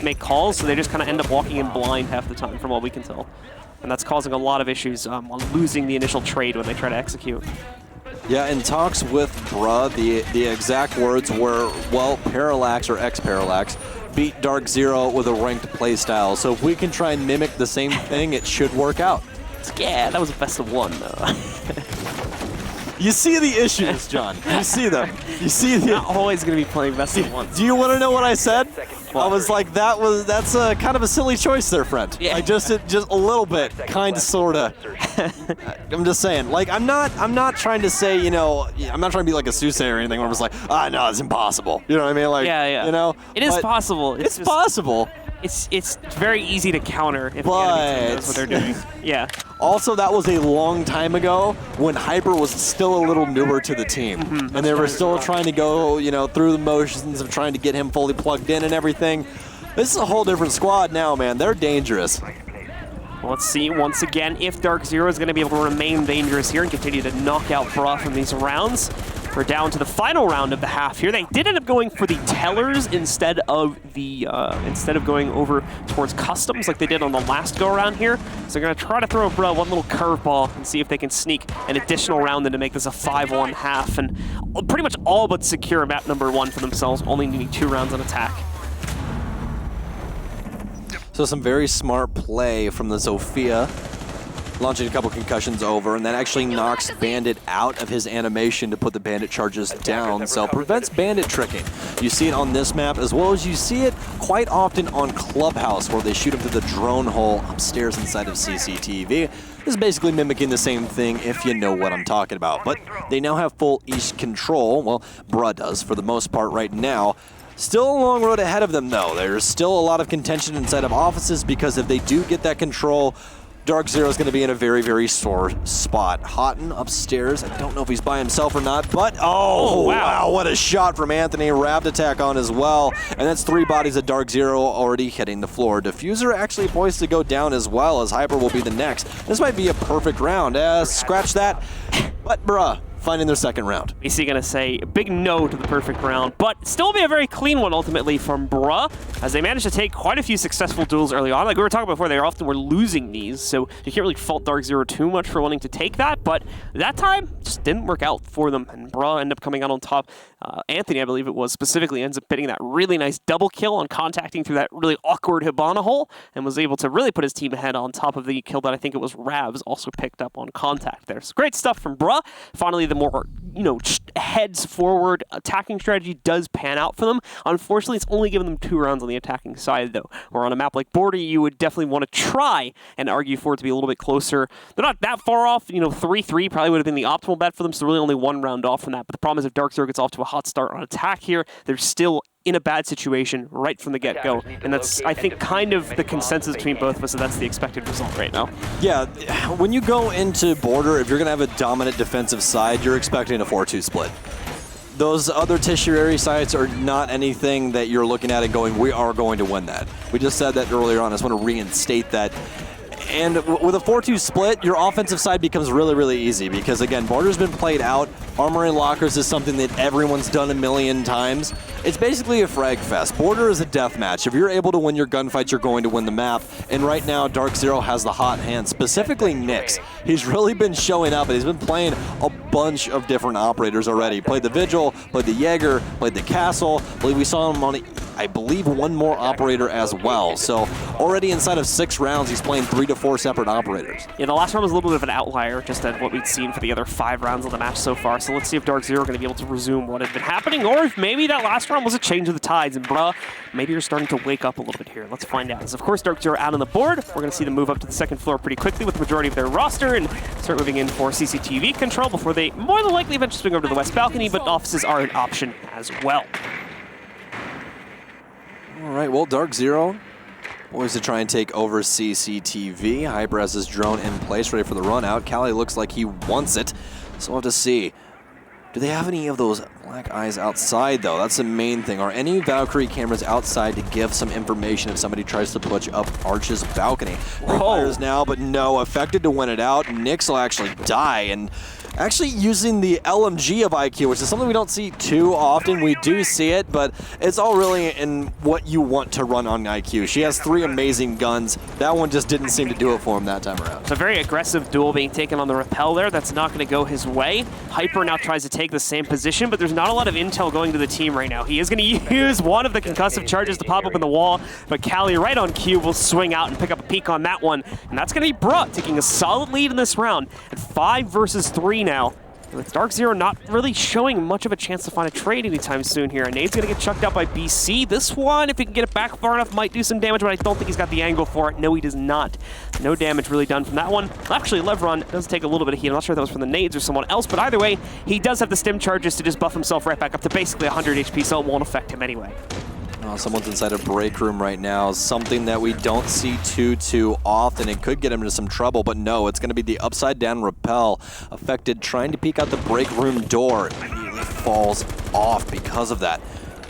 make calls. So they just kind of end up walking in blind half the time, from what we can tell, and that's causing a lot of issues on losing the initial trade when they try to execute. Yeah, in talks with Bruh, the exact words were, well, Parallax or X-Parallax beat DarkZero with a ranked playstyle. So if we can try and mimic the same thing, it should work out. Yeah, that was a best of 1, though. You see the issues, John. You see them. You see the... Not always going to be playing best of 1. Do you want to know what I said? I was like, that's a kind of a silly choice there, friend. Yeah. Like just a little bit, kind of, sorta. I'm just saying. Like, I'm not trying to say, I'm not trying to be like a soothsayer or anything where I'm just like, no, it's impossible. You know what I mean? Like, yeah. It is possible. It's possible. It's very easy to counter if the enemy team knows what they're doing. Yeah. Also, that was a long time ago when Hyper was still a little newer to the team. And they were still trying to go, through the motions of trying to get him fully plugged in and everything. This is a whole different squad now, man. They're dangerous. Well, let's see once again if DarkZero is going to be able to remain dangerous here and continue to knock out Bruh from these rounds. We're down to the final round of the half here. They did end up going for the tellers instead of going over towards customs like they did on the last go around here. So they're going to try to throw Bruh one little curveball and see if they can sneak an additional round in to make this a 5-1 half and pretty much all but secure map number 1 for themselves, only needing 2 rounds on attack. So some very smart play from the Zofia, launching a couple concussions over, and that actually knocks Bandit out of his animation to put the Bandit charges down, so prevents Bandit tricking. You see it on this map as well as you see it quite often on Clubhouse, where they shoot him through the drone hole upstairs inside of CCTV. This is basically mimicking the same thing if you know what I'm talking about, but they now have full east control. Well, Bruh does for the most part right now. Still a long road ahead of them, though. There's still a lot of contention inside of offices, because if they do get that control, DarkZero is going to be in a very, very sore spot. Houghton upstairs. I don't know if he's by himself or not, but oh wow, what a shot from Anthony. Wrapped attack on as well, and that's 3 bodies of DarkZero already hitting the floor. Diffuser actually poised to go down as well, as Hyper will be the next. This might be a perfect round. Scratch that, but Bruh finding their second round. BC going to say a big no to the perfect round, but still be a very clean one ultimately from Bruh, as they managed to take quite a few successful duels early on. Like we were talking before, they often were losing these, so you can't really fault DarkZero too much for wanting to take that, but that time just didn't work out for them, and Bruh ended up coming out on top. Anthony, I believe it was, specifically ends up hitting that really nice double kill on contacting through that really awkward Hibana hole, and was able to really put his team ahead on top of the kill that I think it was Ravs also picked up on contact there. So great stuff from Bruh. Finally, the more, heads forward attacking strategy does pan out for them. Unfortunately, it's only given them 2 rounds on the attacking side, though. Where on a map like Border, you would definitely want to try and argue for it to be a little bit closer. They're not that far off. 3-3 probably would have been the optimal bet for them, so really only 1 round off from that. But the problem is if DarkZero gets off to a hot start on attack here, they're still in a bad situation right from the get-go, and that's, I think, kind of the consensus between both of us, so that's the expected result right now. Yeah, when you go into Border, if you're going to have a dominant defensive side, you're expecting a 4-2 split. Those other tertiary sides are not anything that you're looking at and going, we are going to win that. We just said that earlier on. I just want to reinstate that. And with a 4-2 split, your offensive side becomes really, really easy because, again, Border's been played out. Armory Lockers is something that everyone's done a million times. It's basically a frag fest. Border is a death match. If you're able to win your gunfights, you're going to win the map. And right now, DarkZero has the hot hand, specifically Nyx. He's really been showing up, and he's been playing a bunch of different operators already. Played the Vigil, played the Jaeger, played the Castle. I believe we saw him on, I believe, one more operator as well. So already inside of 6 rounds, he's playing 3 to 4 separate operators. Yeah, the last round was a little bit of an outlier, just at what we'd seen for the other 5 rounds of the match so far. So let's see if DarkZero are going to be able to resume what had been happening, or if maybe that last round was a change of the tides. And bruh, maybe you're starting to wake up a little bit here. Let's find out. As of course, DarkZero out on the board. We're going to see them move up to the 2nd floor pretty quickly with the majority of their roster and start moving in for CCTV control before they more than likely eventually swing over to the west balcony, but offices are an option as well. All right, well, DarkZero always to try and take over CCTV. Hyper has his drone in place, ready for the run out. Kali looks like he wants it, so we'll have to see. Do they have any of those black eyes outside, though? That's the main thing. Are any Valkyrie cameras outside to give some information if somebody tries to push up Arch's balcony? Fires now, but no, affected to win it out. Nyx will actually die, and actually using the LMG of IQ, which is something we don't see too often. We do see it, but it's all really in what you want to run on IQ. She has 3 amazing guns. That one just didn't seem to do it for him that time around. It's a very aggressive duel being taken on the rappel there. That's not going to go his way. Hyper now tries to take the same position, but there's not a lot of intel going to the team right now. He is going to use one of the concussive charges to pop up in the wall, but Kali right on cue will swing out and pick up a peek on that one. And that's going to be Bruh taking a solid lead in this round at 5 versus 3 now. With DarkZero not really showing much of a chance to find a trade anytime soon here. Nade's going to get chucked out by BC. This one, if he can get it back far enough, might do some damage, but I don't think he's got the angle for it. No, he does not. No damage really done from that one. Actually, Levron does take a little bit of heat. I'm not sure if that was from the nades or someone else, but either way, he does have the stim charges to just buff himself right back up to basically 100 HP, so it won't affect him anyway. Oh, someone's inside a break room right now. Something that we don't see too often. It could get him into some trouble, but no, it's going to be the upside down rappel. Affected trying to peek out the break room door. Immediately falls off because of that.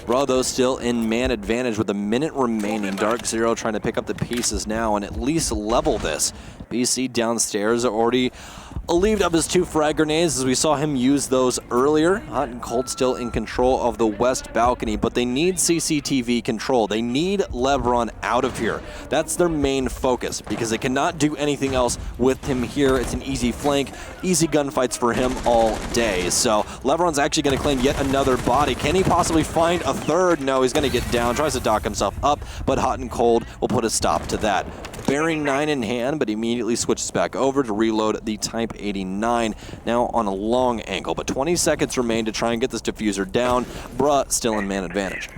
Bruh, though, still in man advantage with a minute remaining. DarkZero trying to pick up the pieces now and at least level this. BC downstairs already relieved of his 2 frag grenades as we saw him use those earlier. Hot and Cold still in control of the west balcony, but they need CCTV control. They need Levron out of here. That's their main focus because they cannot do anything else with him here. It's an easy flank, easy gunfights for him all day. So Levron's actually going to claim yet another body. Can he possibly find a 3rd? No, he's going to get down, tries to dock himself up, but Hot and Cold will put a stop to that. Bearing 9 in hand, but immediately switches back over to reload the Type 89, now on a long angle. But 20 seconds remain to try and get this diffuser down. Bruh still in man advantage.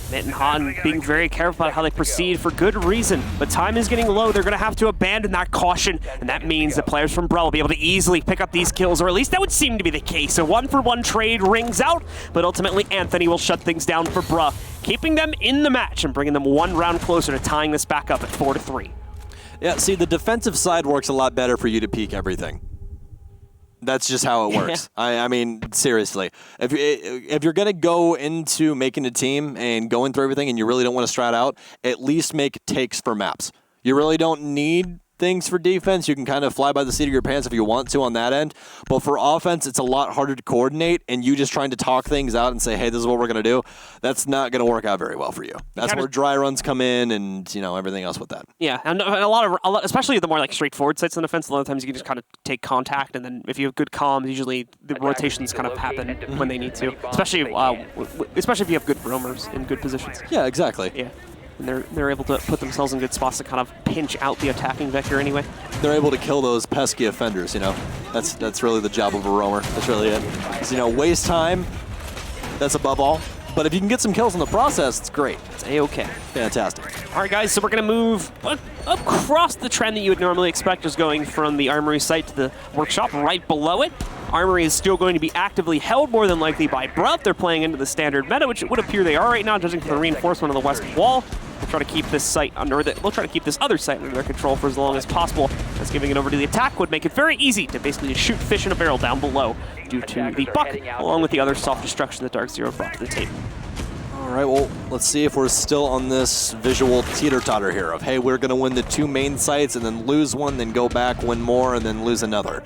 Mitt and Han being very careful about how they proceed for good reason, but time is getting low. They're going to have to abandon that caution, and that means that players from Bruh will be able to easily pick up these kills, or at least that would seem to be the case. A 1-for-1 trade rings out, but ultimately Anthony will shut things down for Bruh, keeping them in the match and bringing them 1 round closer to tying this back up at 4-3. Yeah, see, the defensive side works a lot better for you to peek everything. That's just how it works. Yeah. I mean, seriously. If you're going to go into making a team and going through everything and you really don't want to strat out, at least make takes for maps. You really don't need things for defense. You can kind of fly by the seat of your pants if you want to on that end. But for offense, it's a lot harder to coordinate, and you just trying to talk things out and say, hey, this is what we're going to do, that's not going to work out very well for you. That's where dry runs come in and, you know, everything else with that. Yeah, and a lot, especially the more like straightforward sites on defense, a lot of times you can just kind of take contact, and then if you have good comms, usually the rotations kind of happen when they need to, especially if you have good roamers in good positions. Yeah, exactly. Yeah. And they're able to put themselves in good spots to kind of pinch out the attacking vector anyway. They're able to kill those pesky offenders, you know. That's really the job of a roamer. That's really it. So, you know, waste time, that's above all. But if you can get some kills in the process, it's great. It's A-okay. Fantastic. All right, guys, so we're going to move across the trend that you would normally expect, just going from the Armory site to the workshop right below it. Armory is still going to be actively held more than likely by Bruh. They're playing into the standard meta, which it would appear they are right now, judging from the reinforcement on the west wall. They'll try to keep this site they'll try to keep this other site under their control for as long as possible, as giving it over to the attack would make it very easy to basically just shoot fish in a barrel down below due to the buck, along with the other self-destruction that DarkZero brought to the table. All right, well, let's see if we're still on this visual teeter-totter here of, hey, we're going to win the 2 main sites and then lose one, then go back, win more, and then lose another.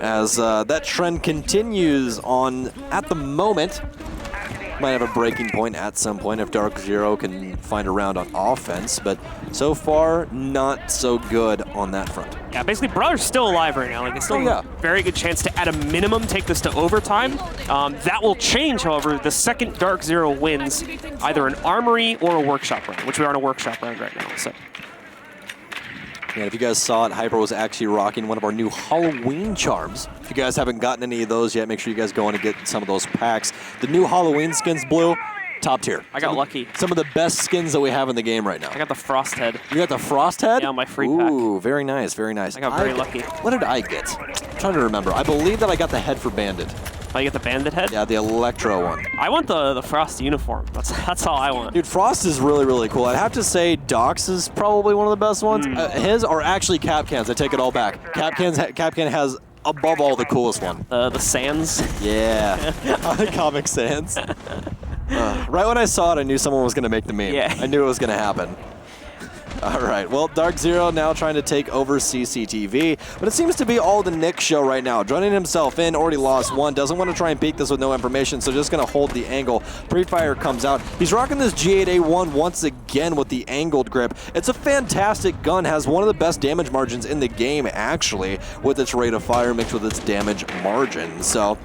As that trend continues on at the moment. Might have a breaking point at some point if DarkZero can find a round on offense, but so far, not so good on that front. Yeah, basically, Brother's still alive right now. Like, it's still a very good chance to, at a minimum, take this to overtime. That will change, however, the second DarkZero wins either an armory or a workshop round, which we are in a workshop round right now. So. Yeah, if you guys saw it, Hyper was actually rocking one of our new Halloween charms. If you guys haven't gotten any of those yet, make sure you guys go in and get some of those packs. The new Halloween skins, Blue, top tier. I got lucky. Some of the best skins that we have in the game right now. I got the Frost Head. You got the Frost Head? Yeah, my free pack. Ooh, very nice, very nice. I got very lucky. What did I get? I'm trying to remember. I believe that I got the head for Bandit. Oh, you get the Bandit head? Yeah, the Electro one. I want the Frost uniform. That's all I want. Dude, Frost is really, really cool. I'd have to say Doc's is probably one of the best ones. His are actually Capcan's. I take it all back. Capcan has above all the coolest one. The Sands? Yeah. Comic Sans. Right when I saw it, I knew someone was going to make the meme. Yeah. I knew it was going to happen. All right, well, DarkZero now trying to take over CCTV, but it seems to be all the Nick show right now. Joining himself in, already lost one, doesn't want to try and peek this with no information, so just going to hold the angle. Pre-fire comes out. He's rocking this G8A1 once again with the angled grip. It's a fantastic gun, has one of the best damage margins in the game, actually, with its rate of fire mixed with its damage margin. So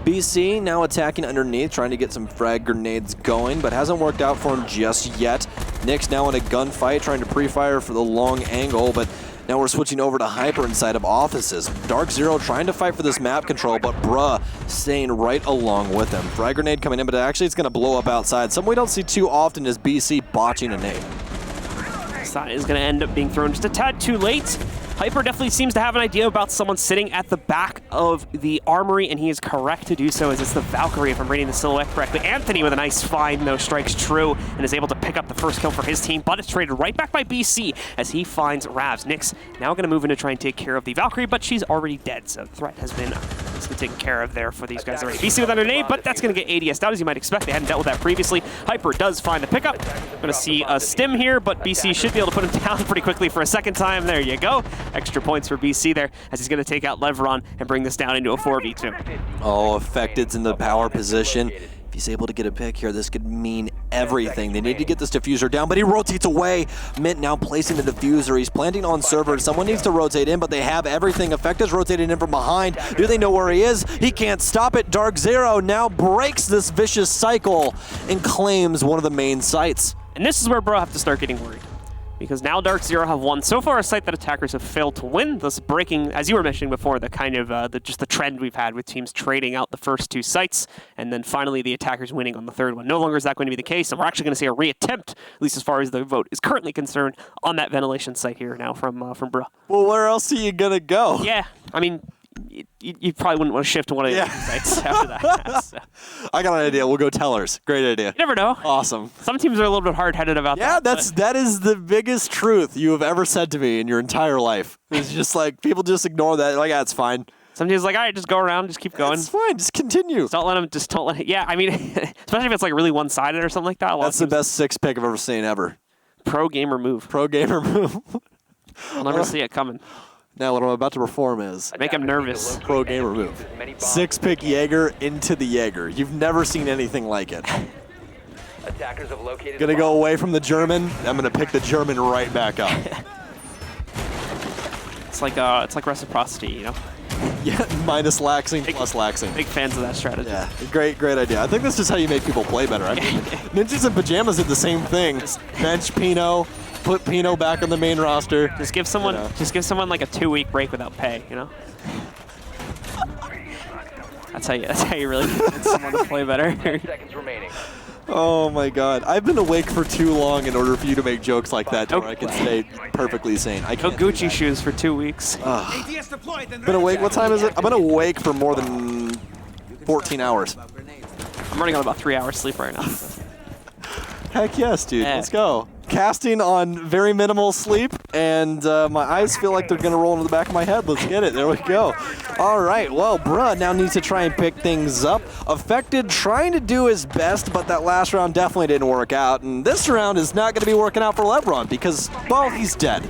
BC now attacking underneath, trying to get some frag grenades going, but hasn't worked out for him just yet. Nick's now in a gunfight, trying to pre-fire for the long angle, but now we're switching over to Hyper inside of offices. DarkZero trying to fight for this map control, but Bruh staying right along with him. Frag grenade coming in, but actually it's going to blow up outside. Something we don't see too often is BC botching a nade. That is going to end up being thrown just a tad too late. Hyper definitely seems to have an idea about someone sitting at the back of the armory, and he is correct to do so, as it's the Valkyrie, if I'm reading the silhouette correctly. Anthony with a nice find, no strikes true, and is able to pick up the first kill for his team, but it's traded right back by BC as he finds Ravs. Nick's now going to move in to try and take care of the Valkyrie, but she's already dead, so the threat has been taken care of there for these guys already. BC with under nade, but that's going to get ADS'd out, as you might expect. They hadn't dealt with that previously. Hyper does find the pickup. Going to see a stim here, but BC should be able to put him down pretty quickly for a second time. There you go. Extra points for BC there, as he's going to take out Levron and bring this down into a 4v2. Oh, Affected's in the power position. If he's able to get a pick here, this could mean everything. They need to get this diffuser down, but he rotates away. Mint now placing the diffuser. He's planting on server. Someone needs to rotate in, but they have everything. Affected's rotating in from behind. Do they know where he is? He can't stop it. DarkZero now breaks this vicious cycle and claims one of the main sites. And this is where Bro have to start getting worried, because now DarkZero have won so far a site that attackers have failed to win, thus breaking, as you were mentioning before, the kind of just the trend we've had with teams trading out the first 2 sites, and then finally the attackers winning on the 3rd one. No longer is that going to be the case, and we're actually going to see a reattempt, at least as far as the vote is currently concerned, on that ventilation site here now from Bro. Well, where else are you gonna go? Yeah, I mean, you probably wouldn't want to shift to one of the other sites after that. So. I got an idea. We'll go Tellers. Great idea. You never know. Awesome. Some teams are a little bit hard-headed about that. Yeah, that is the biggest truth you have ever said to me in your entire life. It's just like, people just ignore that. Like, it's fine. Some teams are like, all right, just go around, just keep going. It's fine. Just continue. Don't let them. Yeah, I mean, especially if it's like really one-sided or something like that. That's the best 6-pick I've ever seen ever. Pro gamer move. Pro gamer move. I'll never see it coming. Now what I'm about to perform is make him nervous. Pro gamer move. 6-pick Jaeger into the Jaeger. You've never seen anything like it. Attackers have located. Gonna go away from the German. I'm gonna pick the German right back up. It's like reciprocity, you know. Yeah, minus laxing, plus laxing. Big fans of that strategy. Yeah, great idea. I think this is how you make people play better. I mean, Ninjas in Pajamas did the same thing. Bench Pino, put Pino back on the main roster. Just give someone, like a 2-week break without pay. You know. That's how you really get someone to play better. 10 seconds remaining. Oh my God! I've been awake for too long in order for you to make jokes like that, where I can stay perfectly sane. I can't. No Gucci shoes for 2 weeks. Been awake. What time is it? I've been awake for more than 14 hours. I'm running on about 3 hours sleep right now. Heck yes, dude. Yeah. Let's go. casting on very minimal sleep, and my eyes feel like they're going to roll into the back of my head. Let's get it. There we go. All right, well, Bruh now needs to try and pick things up. Affected trying to do his best, but that last round definitely didn't work out, and this round is not going to be working out for LeBron because, well, he's dead.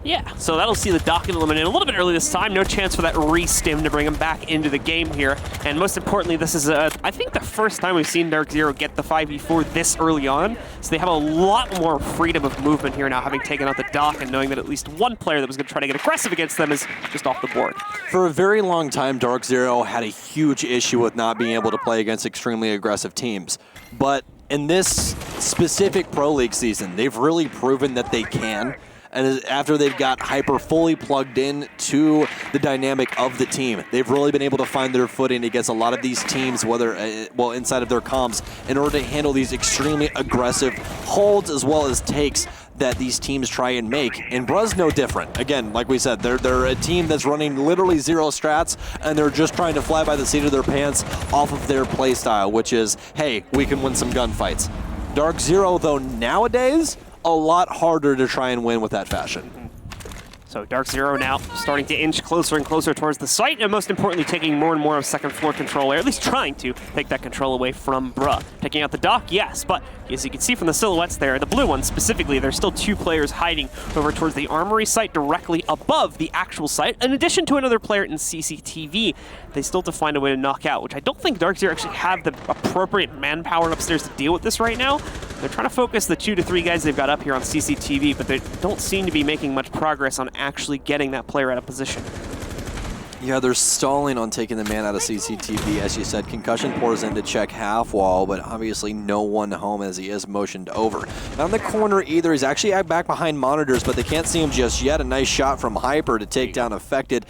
Yeah, so that'll see the Doc eliminated a little bit early this time. No chance for that re-stim to bring him back into the game here. And most importantly, this is, I think, the first time we've seen DarkZero get the 5v4 this early on. So they have a lot more freedom of movement here now, having taken out the Doc and knowing that at least one player that was going to try to get aggressive against them is just off the board. For a very long time, DarkZero had a huge issue with not being able to play against extremely aggressive teams. But in this specific Pro League season, they've really proven that they can. And after they've got Hyper fully plugged in to the dynamic of the team, they've really been able to find their footing against a lot of these teams, whether, well, inside of their comps, in order to handle these extremely aggressive holds as well as takes that these teams try and make. And Bruh's no different. Again, like we said, they're a team that's running literally zero strats, and they're just trying to fly by the seat of their pants off of their play style, which is, hey, we can win some gunfights. DarkZero, though, nowadays, a lot harder to try and win with that fashion. So DarkZero now starting to inch closer and closer towards the site, and most importantly, taking more and more of second floor control, or at least trying to take that control away from Bruh. Taking out the Doc, yes, but as you can see from the silhouettes there, the blue one specifically, there's still two players hiding over towards the armory site directly above the actual site, in addition to another player in CCTV. They still have to find a way to knock out, which I don't think DarkZero actually have the appropriate manpower upstairs to deal with this right now. They're trying to focus the 2 to 3 guys they've got up here on CCTV, but they don't seem to be making much progress on actually getting that player out of position. Yeah, they're stalling on taking the man out of CCTV. As you said, concussion pours in to check half wall, but obviously no one home as he is motioned over. Not in the corner either. He's actually back behind monitors, but they can't see him just yet. A nice shot from Hyper to take down Affected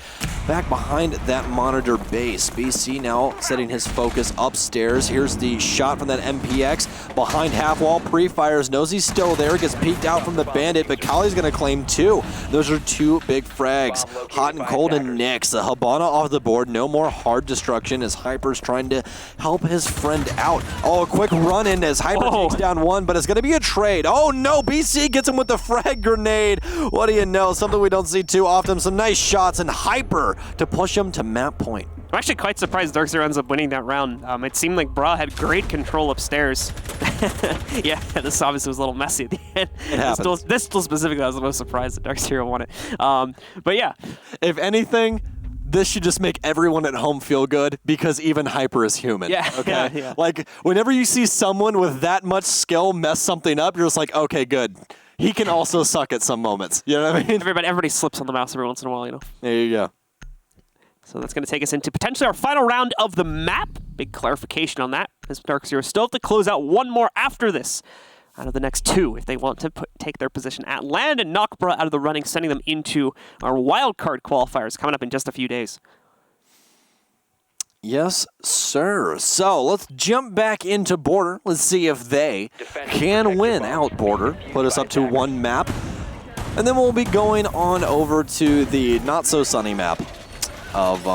back behind that monitor base. BC now setting his focus upstairs. Here's the shot from that MPX behind half wall. Pre-fires, knows he's still there, gets peeked out from the Bandit, but Kali's going to claim 2. Those are 2 big frags. Hot and cold and Nix. The Habana off the board. No more hard destruction as Hyper's trying to help his friend out. Oh, a quick run in as Hyper takes down 1, but it's going to be a trade. Oh no, BC gets him with the frag grenade. What do you know? Something we don't see too often. Some nice shots and Hyper to push him to map point. I'm actually quite surprised DarkZero ends up winning that round. It seemed like Bruh had great control upstairs. Yeah, this obviously was a little messy at the end. It happens. This still specifically, I was the most surprised that DarkZero won it. But yeah. If anything, this should just make everyone at home feel good because even Hyper is human. Yeah. Okay. Yeah. Like whenever you see someone with that much skill mess something up, you're just like, okay, good. He can also suck at some moments. You know what I mean? Everybody slips on the mouse every once in a while, you know. There you go. So that's going to take us into potentially our final round of the map. Big clarification on that, as DarkZero still have to close out one more after this out of the next 2 if they want to take their position at land and knock Bruh out of the running, sending them into our wildcard qualifiers coming up in just a few days. Yes, sir. So let's jump back into Border. Let's see if they can win out Border. Put us up to 1 map. And then we'll be going on over to the not-so-sunny map of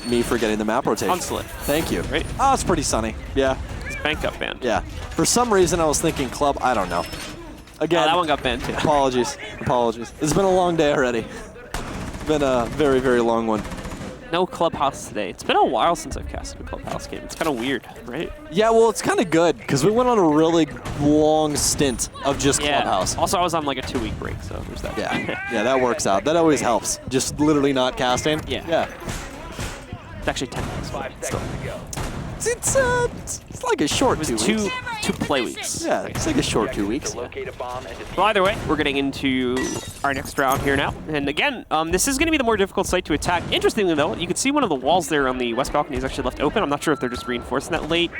me forgetting the map rotation. Consulate. Thank you. Right. Oh, it's pretty sunny. Yeah. It's bank got banned. Yeah. For some reason, I was thinking club. I don't know. Again, that one got banned too. Apologies. It's been a long day already. It's been a very, very long one. No Clubhouse today. It's been a while since I've casted a Clubhouse game. It's kind of weird, right? Yeah, well, it's kind of good because we went on a really long stint of just Clubhouse. Also, I was on like a 2-week break, so there's that. Yeah, that works out. That always helps. Just literally not casting. Yeah. It's actually 10 weeks. 5 seconds to go. It's like a short 2 weeks. Two play weeks. Yeah, it's like a short 2 weeks. Locate a bomb and defuse. Well, either way, we're getting into our next round here now. And again, this is going to be the more difficult site to attack. Interestingly, though, you can see one of the walls there on the west balcony is actually left open. I'm not sure if they're just reinforcing that late.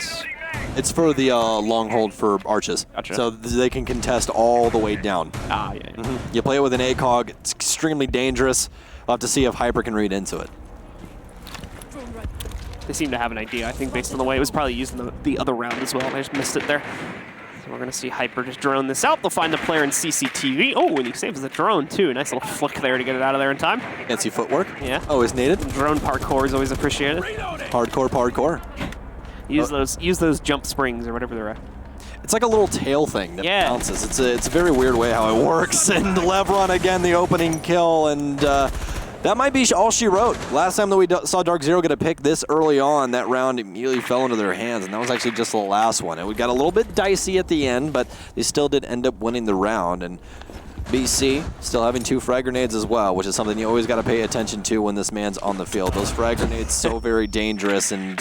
It's for the long hold for arches. Gotcha. So they can contest all the way down. Ah, yeah. Mm-hmm. You play it with an ACOG, it's extremely dangerous. We'll have to see if Hyper can read into it. They seem to have an idea, I think, based on the way it was probably used in the other round as well. I just missed it there. So we're going to see Hyper just drone this out. They'll find the player in CCTV. Oh, and he saves the drone, too. Nice little flick there to get it out of there in time. Fancy footwork. Yeah. Always needed. Drone parkour is always appreciated. Hardcore. Use those jump springs or whatever they're at. It's like a little tail thing that Yeah. bounces. It's a very weird way how it works. And Lebron again, the opening kill, and that might be all she wrote. Last time that we saw DarkZero get a pick this early on, that round immediately fell into their hands, and that was actually just the last one. And we got a little bit dicey at the end, but they still did end up winning the round. And BC still having 2 frag grenades as well, which is something you always got to pay attention to when this man's on the field. Those frag grenades so very dangerous, and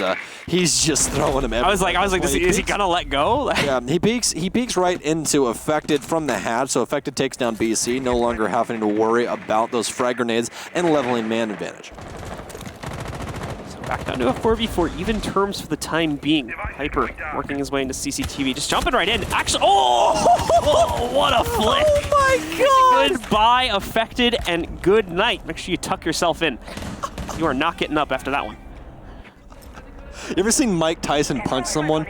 he's just throwing them everywhere. I was like, is he gonna let go? Yeah, he peeks right into Affected from the hatch, so Affected takes down BC, no longer having to worry about those frag grenades and leveling man advantage. Back down to a 4v4, even terms for the time being. Hyper working his way into CCTV, just jumping right in. Actually, oh, what a flick! Oh my God! Goodbye, Affected, and good night. Make sure you tuck yourself in. You are not getting up after that one. You ever seen Mike Tyson punch someone?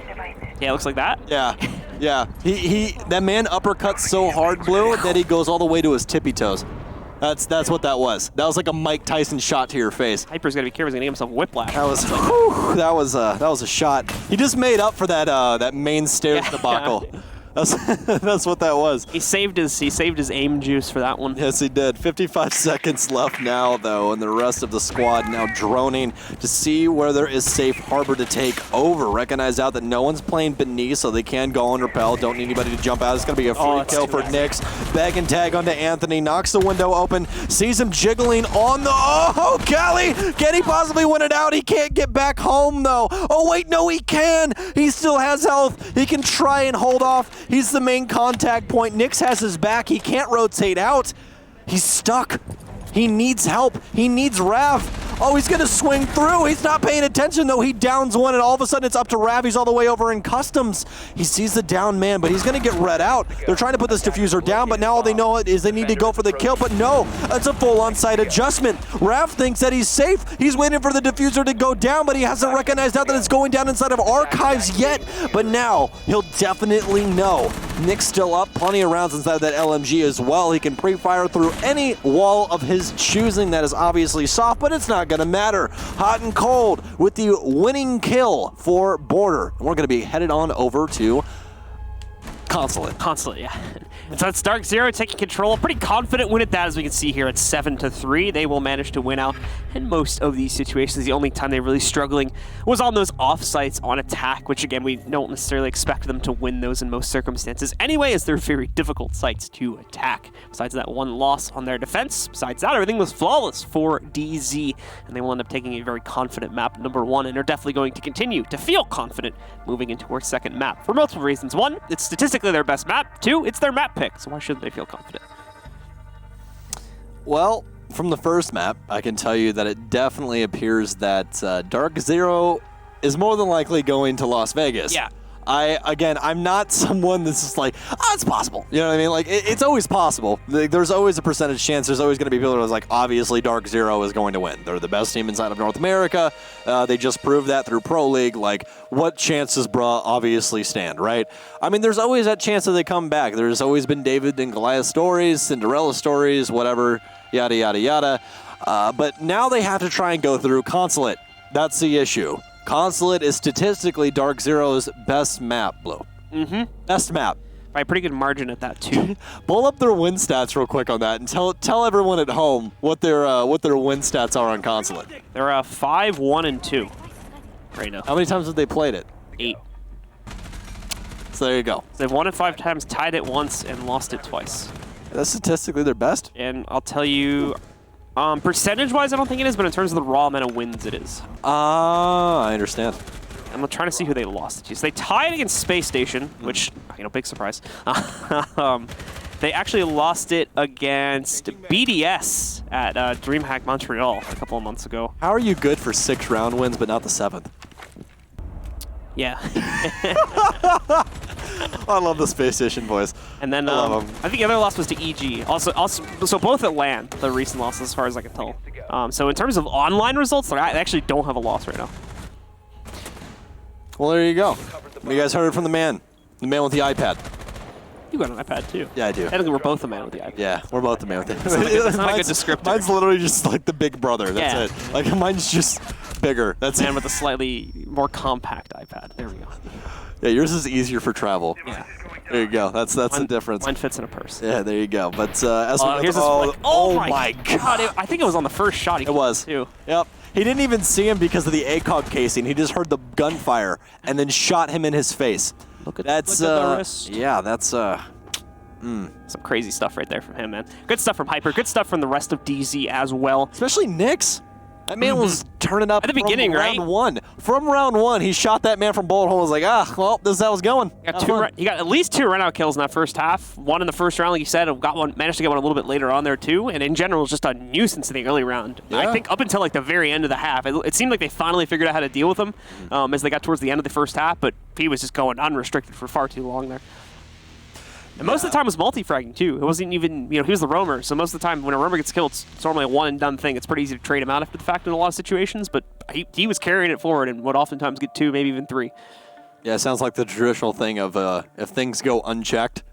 Yeah, it looks like that. Yeah, yeah. That man uppercuts so hard, Blue, that he goes all the way to his tippy toes. That's what that was. That was like a Mike Tyson shot to your face. Hyper's gotta be careful. He's gonna get himself whiplash. That was a shot. He just made up for that main stairs debacle. That's what that was. He saved his aim juice for that one. Yes, he did. 55 seconds left now, though, and the rest of the squad now droning to see where there is safe harbor to take over. Recognize out that no one's playing beneath, so they can go and repel. Don't need anybody to jump out. It's going to be a free kill for Nyx. Bag and tag onto Anthony. Knocks the window open. Sees him jiggling on the... Oh, Cali! Can he possibly win it out? He can't get back home, though. Oh, wait, no, he can! He still has health. He can try and hold off. He's the main contact point. Nyx has his back. He can't rotate out. He's stuck. He needs help. He needs Rav. Oh, he's going to swing through. He's not paying attention, though. He downs one, and all of a sudden it's up to Rav. He's all the way over in customs. He sees the down man, but he's going to get read out. They're trying to put this diffuser down, but now all they know is they need to go for the kill. But no, it's a full onside adjustment. Rav thinks that he's safe. He's waiting for the diffuser to go down, but he hasn't recognized out that it's going down inside of Archives yet. But now he'll definitely know. Nyx still up. Plenty of rounds inside of that LMG as well. He can pre-fire through any wall of his choosing that is obviously soft, but it's not going to matter. Hot and cold with the winning kill for Border. And we're going to be headed on over to Consulate. Consulate, yeah. And so it's DarkZero taking control. Pretty confident win at that, as we can see here at 7-3. They will manage to win out in most of these situations. The only time they're really struggling was on those off-sites on attack, which again, we don't necessarily expect them to win those in most circumstances anyway, as they're very difficult sites to attack. Besides that one loss on their defense, besides that, everything was flawless for DZ, and they will end up taking a very confident map, number 1, and are definitely going to continue to feel confident moving into our second map for multiple reasons. 1, it's statistically their best map. 2, it's their map pick, so why shouldn't they feel confident? Well, from the first map, I can tell you that it definitely appears that DarkZero is more than likely going to Las Vegas. Yeah. I'm not someone that's just like, oh, it's possible. You know what I mean? Like, it's always possible. There's always a percentage chance. There's always going to be people that are like, obviously, DarkZero is going to win. They're the best team inside of North America. They just proved that through Pro League. Like, what chances, bruh, obviously stand, right? I mean, there's always that chance that they come back. There's always been David and Goliath stories, Cinderella stories, whatever, yada, yada, yada. But now they have to try and go through Consulate. That's the issue. Consulate is statistically DarkZero's best map, Blue. Mm-hmm. Best map. By a pretty good margin at that, too. Pull up their win stats real quick on that and tell everyone at home what their win stats are on Consulate. They're 5, 1, and 2 right now. How many times have they played it? 8. So there you go. They've won it 5 times, tied it once, and lost it twice. That's statistically their best. And I'll tell you, percentage-wise, I don't think it is, but in terms of the raw amount of wins, it is. I understand. I'm trying to see who they lost to. So they tied against Space Station, which, big surprise. They actually lost it against BDS at DreamHack Montreal a couple of months ago. How are you good for 6 round wins, but not the 7th? Yeah. I love the Space Station boys. And then I think the other loss was to EG. Also, so both at LAN, the recent losses, as far as I can tell. So in terms of online results, I actually don't have a loss right now. Well, there you go. You guys heard it from the man with the iPad. You got an iPad too. Yeah, I do. I think we're both the man with the iPad. Yeah, we're both the man with the iPad. That's not a good descriptor. Mine's literally just like the big brother. That's it. Like mine's just bigger. That's man with a slightly more compact iPad. There we go. Yeah, yours is easier for travel. Yeah. There you go. That's the difference. Mine fits in a purse. Yeah, there you go. But as we Here's this flick. oh my God. I think it was on the first shot. It was. Too. Yep. He didn't even see him because of the ACOG casing. He just heard the gunfire and then shot him in his face. Look at That's the wrist. yeah, that's Some crazy stuff right there from him, man. Good stuff from Hyper. Good stuff from the rest of DZ as well. especially Nyx. That man was turning up At the beginning, from right? round one. From round one, he shot that man from bullet hole. Was like, well, this is how it's going. He got at least 2 run-out kills in that first half. One in the first round, like you said, managed to get one a little bit later on there too. And in general, it was just a nuisance in the early round. Yeah. I think up until like the very end of the half, it seemed like they finally figured out how to deal with him as they got towards the end of the first half. But he was just going unrestricted for far too long there. And most of the time was multi-fragging too. It wasn't even, he was the roamer. So most of the time when a roamer gets killed, it's normally a one and done thing. It's pretty easy to trade him out after the fact in a lot of situations, but he was carrying it forward and would oftentimes get 2, maybe even 3. Yeah, it sounds like the traditional thing of if things go unchecked,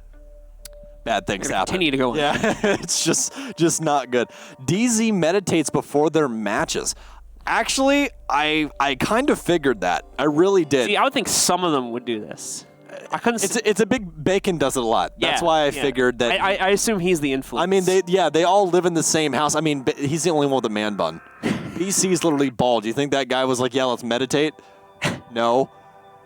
bad things happen. Continue to go. Yeah, it's just not good. DZ meditates before their matches. Actually, I kind of figured that. I really did. See, I would think some of them would do this. I couldn't. It's a big Bacon does it a lot. That's why I figured that. I assume he's the influence. I mean, they all live in the same house. I mean, he's the only one with a man bun. BC's literally bald. Do you think that guy was like, yeah, let's meditate? No.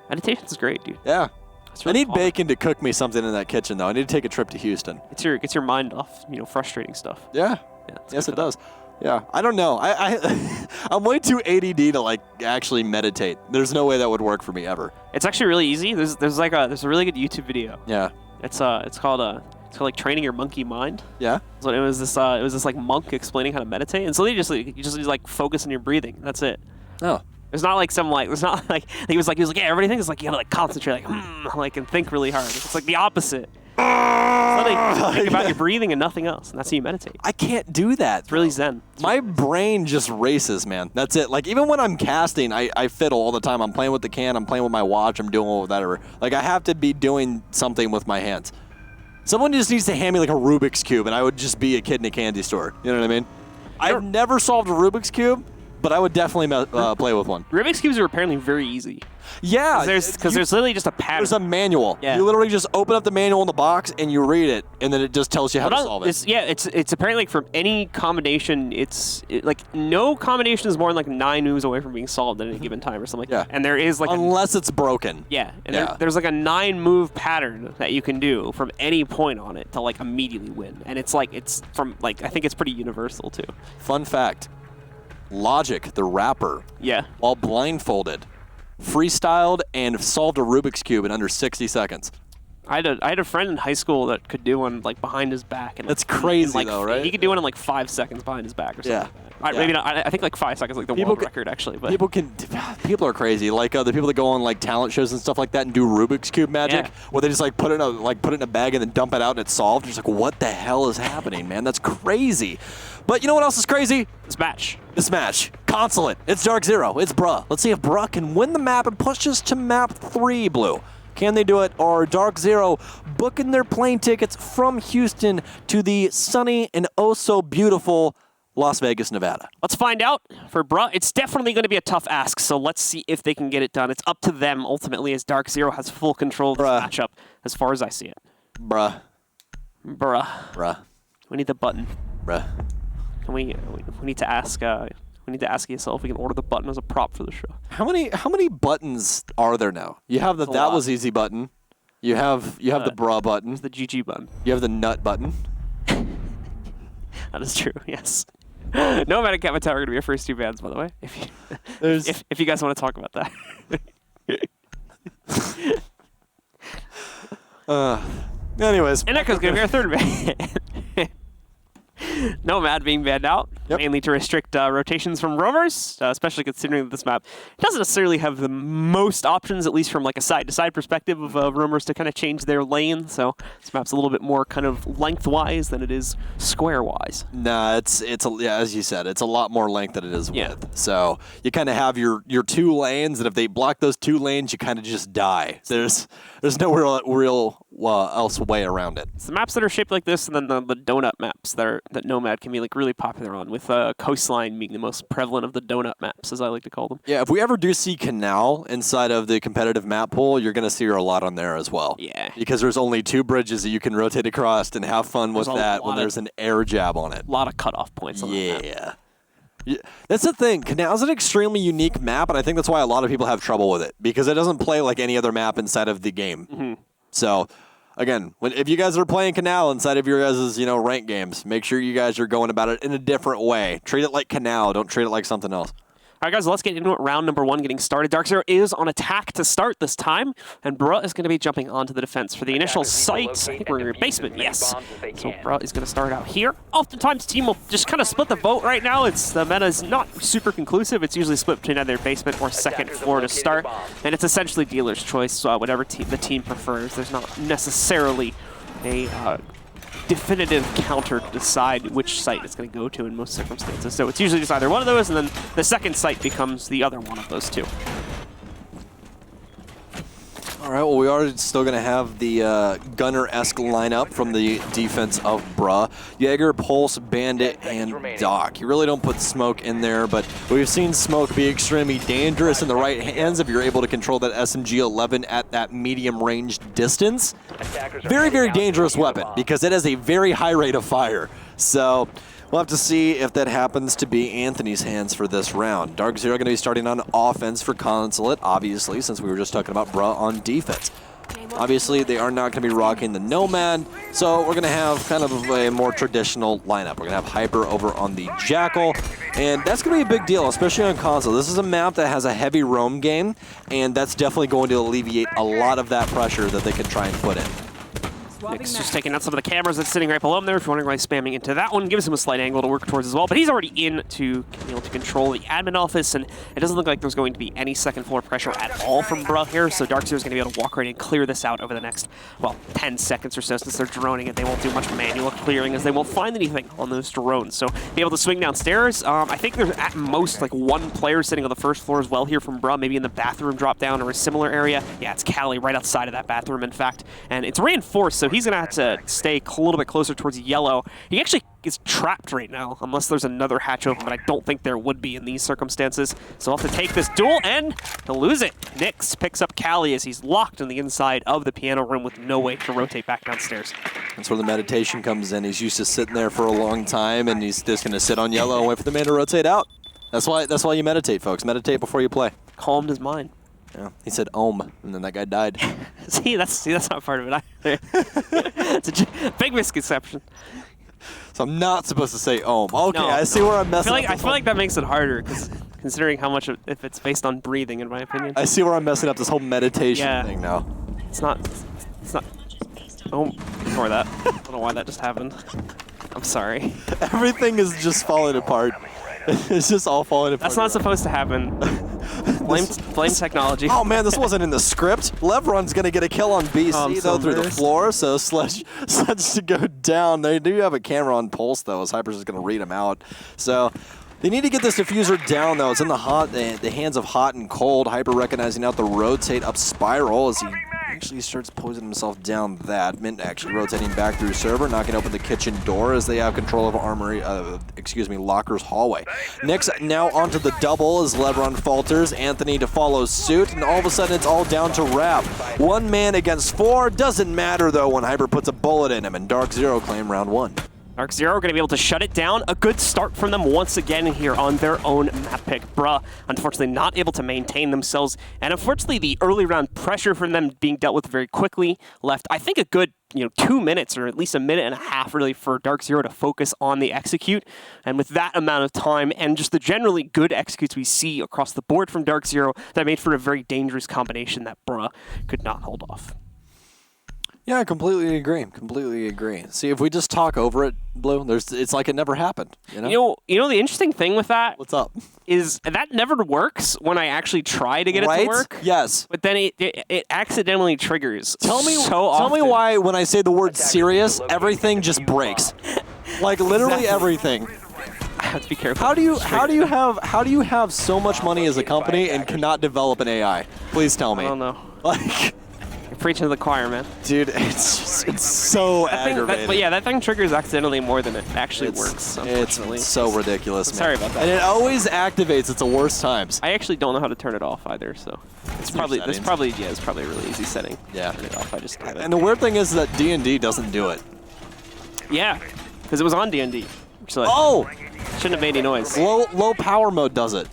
Meditation's great, dude. Yeah. It's really I need fun. Bacon to cook me something in that kitchen, though. I need to take a trip to Houston. Gets your mind off, frustrating stuff. Yeah. it's Yes, good it for does. Yeah. I don't know. I'm way too ADD to like actually meditate. There's no way that would work for me ever. It's actually really easy. There's a really good YouTube video. Yeah. It's called like training your monkey mind. Yeah. So it was this like monk explaining how to meditate, and so you just like focus on your breathing. That's it. Oh. It's not like he was like yeah, everybody thinks like you gotta like concentrate and think really hard. It's like the opposite. Think about your breathing and nothing else, and that's how you meditate. I can't do that. It's really zen. My brain just races, man. That's it. Like, even when I'm casting, I fiddle all the time. I'm playing with the can. I'm playing with my watch. I'm doing whatever. Like, I have to be doing something with my hands. Someone just needs to hand me, like, a Rubik's Cube, and I would just be a kid in a candy store. You know what I mean? I've never solved a Rubik's Cube, but I would definitely play with one. Rubik's Cubes are apparently very easy. Yeah. Because there's literally just a pattern. There's a manual. Yeah. You literally just open up the manual in the box, and you read it, and then it just tells you how to solve it. It's apparently like from any combination, like no combination is more than like 9 moves away from being solved at any given time or something like that. And there is like unless it's broken. Yeah, and there's like a 9-move pattern that you can do from any point on it to like immediately win, and it's from like I think it's pretty universal too. Fun fact: Logic, the rapper, while blindfolded, freestyled and solved a Rubik's Cube in under 60 seconds. I had a friend in high school that could do one like behind his back. And, that's crazy though, right? He could do one in like 5 seconds behind his back or something like that. Maybe not. I think like 5 seconds, like the world record actually. But people are crazy. Like the people that go on like talent shows and stuff like that and do Rubik's Cube magic, where they just like put it in a bag and then dump it out and it's solved. You're just like, what the hell is happening, man? That's crazy. But you know what else is crazy? This match. Consulate. It's DarkZero. It's Bruh. Let's see if Bruh can win the map and push us to map 3, Blue. Can they do it? Or DarkZero booking their plane tickets from Houston to the sunny and oh so beautiful Las Vegas, Nevada? Let's find out for Bruh. It's definitely going to be a tough ask, so let's see if they can get it done. It's up to them ultimately, as DarkZero has full control of this matchup as far as I see it. Bruh. We need the button. Bruh. We need to ask yourself if we can order the button as a prop for the show. How many buttons are there now? You have the that was easy button. You have the Bruh button. The GG button. You have the nut button. That is true. Yes. No Matter Cat Tower are going to be our first 2 bands, by the way. If you guys want to talk about that. Anyways. And Echo's going to be our 3rd band. Nomad being banned out, mainly to restrict rotations from roamers, especially considering that this map doesn't necessarily have the most options, at least from like a side-to-side perspective of roamers to kind of change their lane. So this map's a little bit more kind of lengthwise than it is square-wise. Nah, it's as you said, it's a lot more length than it is width. So you kind of have your 2 lanes, and if they block those 2 lanes, you kind of just die. There's no real else way around it. It's the maps that are shaped like this, and then the donut maps that Nomad can be like really popular on, with Coastline being the most prevalent of the donut maps, as I like to call them. Yeah, if we ever do see Canal inside of the competitive map pool, you're going to see her a lot on there as well. Yeah. Because there's only 2 bridges that you can rotate across and have fun with that when there's an air jab on it. A lot of cutoff points on that map. Yeah, that's the thing. Canal's an extremely unique map, and I think that's why a lot of people have trouble with it, because it doesn't play like any other map inside of the game. So, again, if you guys are playing Canal inside of your guys' ranked games, make sure you guys are going about it in a different way. Treat it like Canal. Don't treat it like something else. All right, guys, let's get into it. Round number 1 getting started. DarkZero is on attack to start this time, and Bruh is going to be jumping onto the defense for the initial site. I think we're in your basement, yes. So Bruh is going to start out here. Oftentimes, team will just kind of split the vote right now. The meta is not super conclusive. It's usually split between either basement or second floor to start, and it's essentially dealer's choice, whatever the team prefers. There's not necessarily a definitive counter to decide which site it's going to go to in most circumstances. So it's usually just either one of those, and then the second site becomes the other one of those 2. All right, well, we are still going to have the Gunner-esque lineup from the defense of Bruh. Jaeger, Pulse, Bandit, and Doc. You really don't put Smoke in there, but we've seen Smoke be extremely dangerous in the right hands if you're able to control that SMG-11 at that medium-range distance. Very, very dangerous weapon, because it has a very high rate of fire. So we'll have to see if that happens to be Anthony's hands for this round. DarkZero going to be starting on offense for Consulate, obviously, since we were just talking about Bruh on defense. Obviously, they are not going to be rocking the Nomad, so we're going to have kind of a more traditional lineup. We're going to have Hyper over on the Jackal, and that's going to be a big deal, especially on console. This is a map that has a heavy roam game, and that's definitely going to alleviate a lot of that pressure that they can try and put in. Nick's just taking out some of the cameras that's sitting right below him there. If you're wondering why he's spamming into that one, gives him a slight angle to work towards as well. But he's already in to be able to control the admin office, and it doesn't look like there's going to be any second floor pressure at all from Bruh here. So DarkZero is going to be able to walk right in and clear this out over the next, well, 10 seconds or so. Since they're droning it, they won't do much manual clearing, as they won't find anything on those drones. So be able to swing downstairs. I think there's at most like 1 player sitting on the first floor as well here from Bruh, maybe in the bathroom drop down or a similar area. Yeah, it's Callie right outside of that bathroom, in fact. And it's reinforced, so he's going to have to stay a little bit closer towards yellow. He actually is trapped right now, unless there's another hatch open, but I don't think there would be in these circumstances. So he'll have to take this duel, and he'll lose it. Nyx picks up Callie as he's locked on the inside of the piano room with no way to rotate back downstairs. That's where the meditation comes in. He's used to sitting there for a long time, and he's just going to sit on yellow and wait for the man to rotate out. That's why you meditate, folks. Meditate before you play. Calmed his mind. Yeah, he said "Om," and then that guy died. see, that's not part of it either. It's a big misconception. So I'm not supposed to say "Om." Okay, No, I see where I'm messing up. I feel like that makes it harder, considering how much if it's based on breathing, in my opinion. I see where I'm messing up this whole meditation thing now. It's not. Oh, ignore that. I don't know why that just happened. I'm sorry. Everything is just falling apart. It's just all falling apart. That's not supposed to happen. Blame technology. Oh man, this wasn't in the script. Levron's gonna get a kill on BC though through the floor, so Sledge to go down. They do have a camera on Pulse though, as Hyper's just gonna read him out. So they need to get this diffuser down though. It's in the hands of Hot and Cold. Hyper recognizing out the rotate up spiral as he actually starts posing himself down that. Mint actually rotating back through server, knocking open the kitchen door as they have control of Armory, Locker's hallway. Nyx now onto the double as Lebron falters. Anthony to follow suit, and all of a sudden it's all down to Rap. 1 man against 4. Doesn't matter though when Hyper puts a bullet in him, and DarkZero claim round 1. DarkZero going to be able to shut it down. A good start from them once again here on their own map pick. Bruh, unfortunately not able to maintain themselves. And unfortunately, the early round pressure from them being dealt with very quickly left, I think, a good 2 minutes or at least a minute and a half really for DarkZero to focus on the execute. And with that amount of time and just the generally good executes we see across the board from DarkZero, that made for a very dangerous combination that Bruh could not hold off. Yeah, I completely agree. See, if we just talk over it, Blue, it's like it never happened. You know the interesting thing with that. What's up? Is that never works when I actually try to get it to work. Yes. But then it accidentally triggers. Tell me often. why when I say the word serious, everything just breaks. Like literally everything. I have to be careful. How do you have so much money as a company and cannot develop an AI? Please tell me. I don't know. Like You're preaching to the choir, man. Dude, it's so aggravating. But yeah, that thing triggers accidentally more than it actually works, unfortunately. It's so ridiculous, man. Sorry about that. And it always activates at the worst times. I actually don't know how to turn it off either, so it's probably a really easy setting. Yeah. Turn it off. I just have it. And the weird thing is that D&D doesn't do it. Yeah, because it was on D&D. So Oh! Shouldn't have made any noise. Low power mode does it.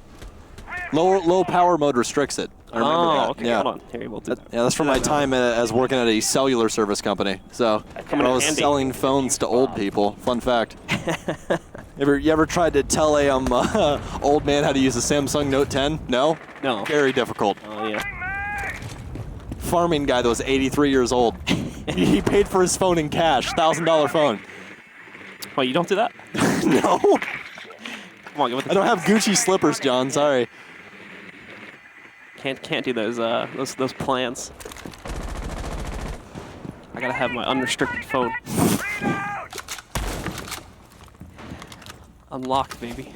Low power mode restricts it. I remember that. Okay, Yeah. hold on. Here, we'll do that. Yeah, that's from my time as working at a cellular service company. So Come when in I was handy. selling phones to old people. Fun fact. You ever tried to tell a old man how to use a Samsung Note 10? No? No. Very difficult. Oh, yeah. Farming guy that was 83 years old. He paid for his phone in cash, $1,000 phone. Oh, you don't do that? No. Come on, give it the I don't have Gucci slippers, John. Sorry. Can't do those plans. I gotta have my unrestricted phone. Unlocked, baby.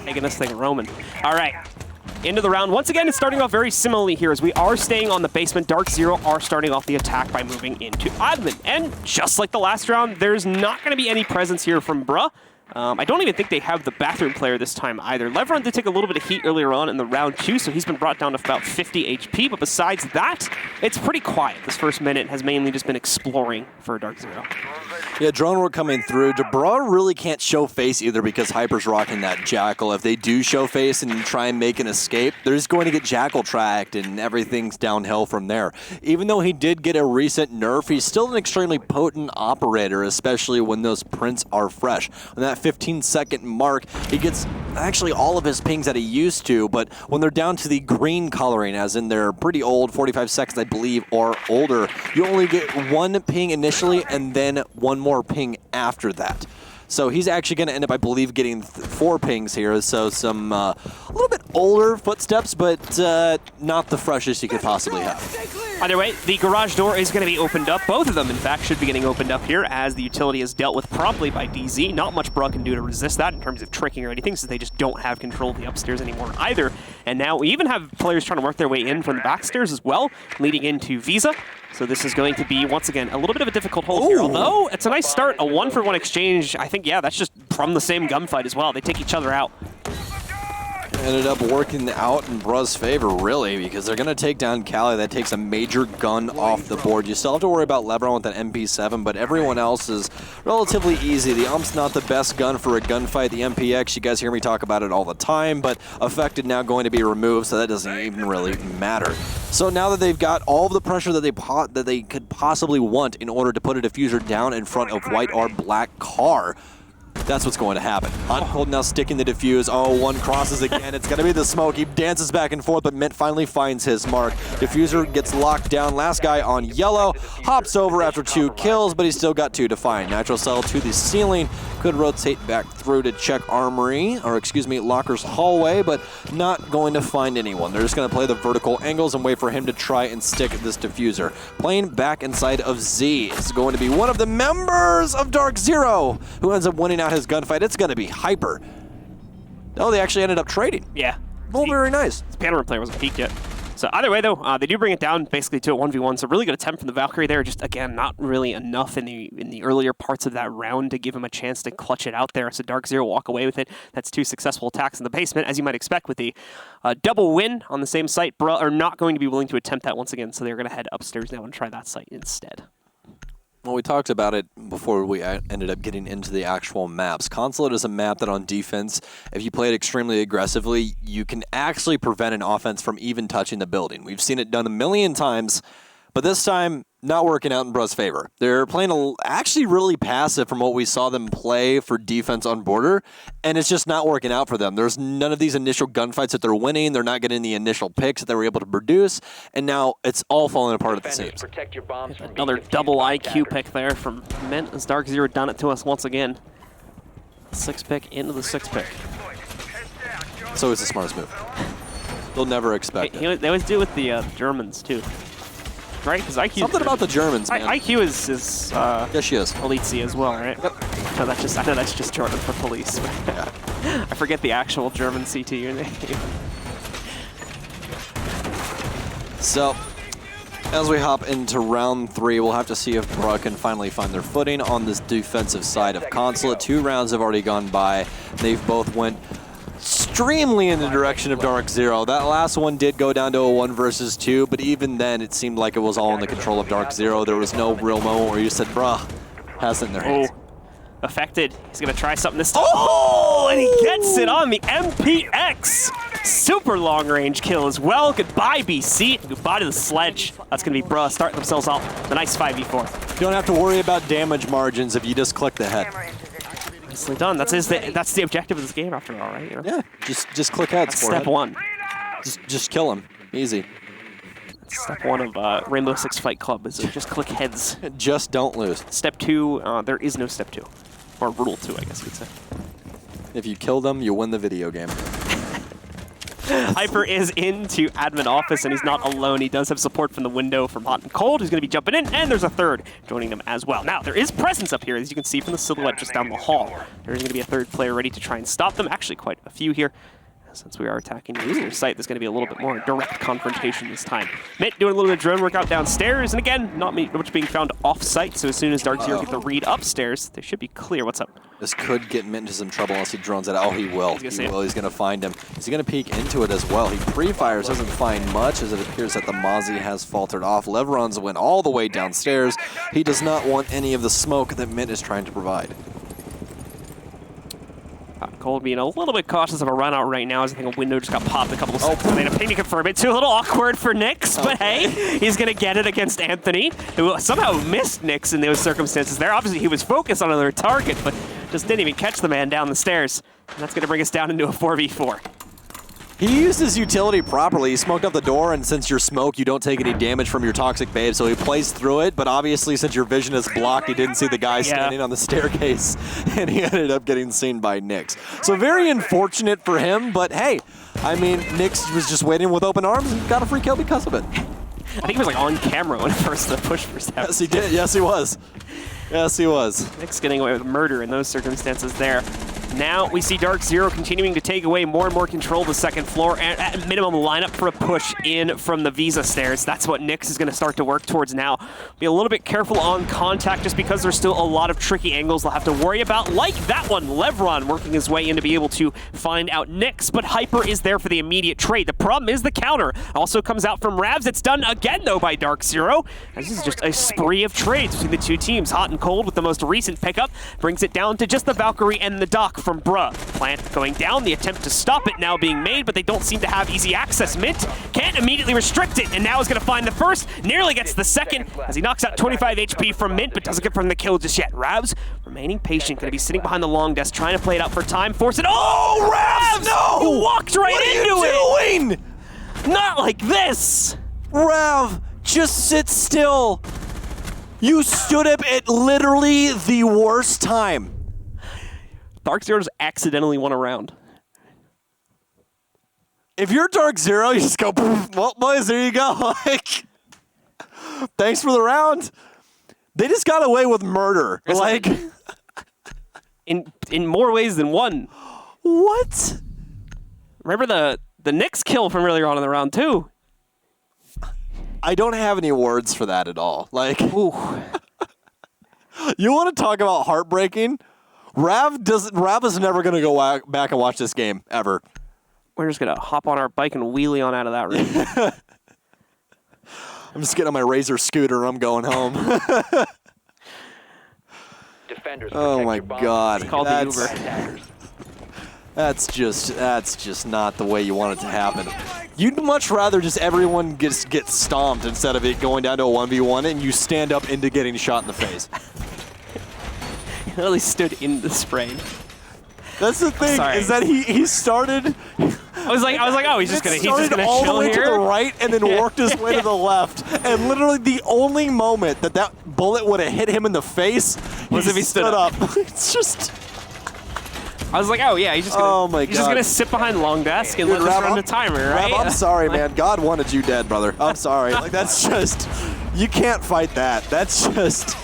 Making this thing roaming. All right. Into the round. Once again, it's starting off very similarly here as we are staying on the basement. DarkZero are starting off the attack by moving into admin. And just like the last round, there's not going to be any presence here from Bruh. I don't even think they have the bathroom player this time either. Levron did take a little bit of heat earlier on in the round 2, so he's been brought down to about 50 HP. But besides that, it's pretty quiet. This first minute has mainly just been exploring for DarkZero. Yeah, drone work coming through. DeBra really can't show face either because Hyper's rocking that Jackal. If they do show face and try and make an escape, they're just going to get Jackal tracked and everything's downhill from there. Even though he did get a recent nerf, he's still an extremely potent operator, especially when those prints are fresh. On that 15-second mark, he gets actually all of his pings that he used to, but when they're down to the green coloring, as in they're pretty old, 45 seconds, I believe, or older, you only get one ping initially and then one more ping after that. So he's actually going to end up, I believe, getting 4 pings here. So some a little bit older footsteps, but not the freshest you could possibly have. Either way, the garage door is going to be opened up. Both of them, in fact, should be getting opened up here as the utility is dealt with promptly by DZ. Not much Bruh can do to resist that in terms of tricking or anything, since they just don't have control of the upstairs anymore either. And now we even have players trying to work their way in from the backstairs as well, leading into Visa. So this is going to be, once again, a little bit of a difficult hold here. Although, it's a nice start, a 1-for-1 exchange. I think, yeah, that's just from the same gunfight as well. They take each other out. Ended up working out in Bruh's favor, really, because they're going to take down Cali. That takes a major gun off the board. You still have to worry about Lebron with that MP7, but everyone else is relatively easy. The Ump's not the best gun for a gunfight. The MPX, you guys hear me talk about it all the time, but affected now going to be removed, so that doesn't even really matter. So now that they've got all of the pressure that they could possibly want in order to put a diffuser down in front of white or black car, that's what's going to happen. Uncold now sticking the defuse. Oh, one crosses again. It's going to be the smoke. He dances back and forth, but Mint finally finds his mark. Diffuser gets locked down. Last guy on yellow. Hops over after 2 kills, but he's still got 2 to find. Natural cell to the ceiling. Could rotate back through to check armory, or excuse me, Locker's hallway, but not going to find anyone. They're just going to play the vertical angles and wait for him to try and stick this diffuser. Playing back inside of Z is going to be one of the members of DarkZero who ends up winning out his gunfight. It's going to be Hyper. Oh, they actually ended up trading. Yeah. Oh, very nice. This Panorama player wasn't peaked yet. So either way, though, they do bring it down basically to a 1v1. So really good attempt from the Valkyrie there. Just, again, not really enough in the earlier parts of that round to give him a chance to clutch it out there. So DarkZero walk away with it. That's 2 successful attacks in the basement, as you might expect with the double win on the same site. Bruh are not going to be willing to attempt that once again, so they're going to head upstairs now and try that site instead. Well, we talked about it before we ended up getting into the actual maps. Consulate is a map that on defense, if you play it extremely aggressively, you can actually prevent an offense from even touching the building. We've seen it done a million times, but this time, not working out in Bruh's favor. They're playing actually really passive from what we saw them play for defense on border, and it's just not working out for them. There's none of these initial gunfights that they're winning. They're not getting the initial picks that they were able to produce, and now it's all falling apart at the seams. Another double IQ pick there from Mint as DarkZero done it to us once again. 6 pick into the 6 pick. So it's the smartest move. They'll never expect it. They always do it with the Germans, too. Right? Because IQ. Something about the Germans, man. IQ is yes, she is. Elite C as well, right? Yep. No, I know that's just Jordan for police. Yeah. I forget the actual German CT name. So, as we hop into round 3, we'll have to see if Bruh can finally find their footing on this defensive side of Consulate. 2 rounds have already gone by. They've both went extremely in the direction of DarkZero. That last one did go down to a 1 versus 2, but even then it seemed like it was all in the control of DarkZero. There was no real moment where you said, bruh, has it in their hands. Affected. He's going to try something this time. Oh, and he gets it on the MPX. Super long range kill as well. Goodbye, BC. Goodbye to the sledge. That's going to be Bruh starting themselves off the nice 5v4. You don't have to worry about damage margins if you just click the head. Nicely done. That's the objective of this game after all, right? You know? Yeah, just click heads. That's step 1. Just kill him. Easy. Step 1 of Rainbow Six Fight Club is just click heads. Just don't lose. Step 2, there is no step 2. Or rule 2, I guess you'd say. If you kill them, you win the video game. Hyper is into admin office, and he's not alone. He does have support from the window from Hot and Cold, who's going to be jumping in, and there's a third joining them as well. Now, there is presence up here, as you can see from the silhouette just down the hall. There's going to be a third player ready to try and stop them. Actually, quite a few here. Since we are attacking the user site, there's going to be a little bit more direct confrontation this time. Mint doing a little bit of drone work out downstairs, and again, not much being found off-site, so as soon as DarkZero get the read upstairs, they should be clear. What's up? This could get Mint into some trouble unless he drones it out. Oh, he will. He's going to find him. He's going to peek into it as well. He pre-fires, doesn't find much, as it appears that the Mozzie has faltered off. Leveron's went all the way downstairs. He does not want any of the smoke that Mint is trying to provide. Cold being a little bit cautious of a run out right now, as I think a window just got popped a couple of seconds. They have to confirm it too. A little awkward for Nyx, but hey, he's going to get it against Anthony, who somehow missed Nyx in those circumstances there. Obviously, he was focused on another target, but just didn't even catch the man down the stairs. And that's going to bring us down into a 4v4. He used his utility properly. He smoked up the door, and since you're smoke, you don't take any damage from your toxic babe, so he plays through it, but obviously since your vision is blocked, he didn't see the guy standing on the staircase, and he ended up getting seen by Nyx. So very unfortunate for him, but hey, I mean, Nyx was just waiting with open arms and got a free kill because of it. I think he was like on camera when first the push first happened. Yes, he did. Yes, he was. Yes, he was. Nyx getting away with murder in those circumstances there. Now we see DarkZero continuing to take away more and more control of the second floor, and at minimum line up for a push in from the Visa stairs. That's what Nyx is going to start to work towards now. Be a little bit careful on contact just because there's still a lot of tricky angles they'll have to worry about, like that one. Levron working his way in to be able to find out Nyx, but Hyper is there for the immediate trade. The problem is the counter also comes out from Ravs. It's done again, though, by DarkZero. This is just a spree of trades between the two teams. Hot and Cold with the most recent pickup brings it down to just the Valkyrie and the Doc from Bruh. Plant going down, the attempt to stop it now being made, but they don't seem to have easy access. Mint can't immediately restrict it, and now is going to find the first, nearly gets the second, as he knocks out 25 HP from Mint, but doesn't confirm the kill just yet. Ravs remaining patient, going to be sitting behind the long desk, trying to play it out for time, force it. Oh, Ravs! No! You walked right into it! What are you doing? Not like this! Rav, just sit still. You stood up at literally the worst time. DarkZero just accidentally won a round. If you're DarkZero, you just go, well, boys, there you go. Like, thanks for the round. They just got away with murder. Like, in more ways than one. What? Remember the Nyx kill from earlier on in the round, too? I don't have any words for that at all. Like, ooh. You want to talk about heartbreaking? Rav is never going to go back and watch this game, ever. We're just going to hop on our bike and wheelie on out of that room. I'm just getting on my Razor scooter and I'm going home. Defenders, oh my God. It's called the Uber. That's just not the way you want it to happen. You'd much rather just everyone get stomped instead of it going down to a 1v1 and you stand up into getting shot in the face. He literally stood in the spray. That's the thing, is that he started. I was like, oh, he's just gonna chill here. All the way to the right and then worked his way to the left. And literally the only moment that bullet would have hit him in the face was if he stood up. It's just. I was like, oh yeah, he's just gonna sit behind long desk and let us run the timer, right? Rav, I'm sorry, man. God wanted you dead, brother. I'm sorry. Like that's just, you can't fight that. That's just.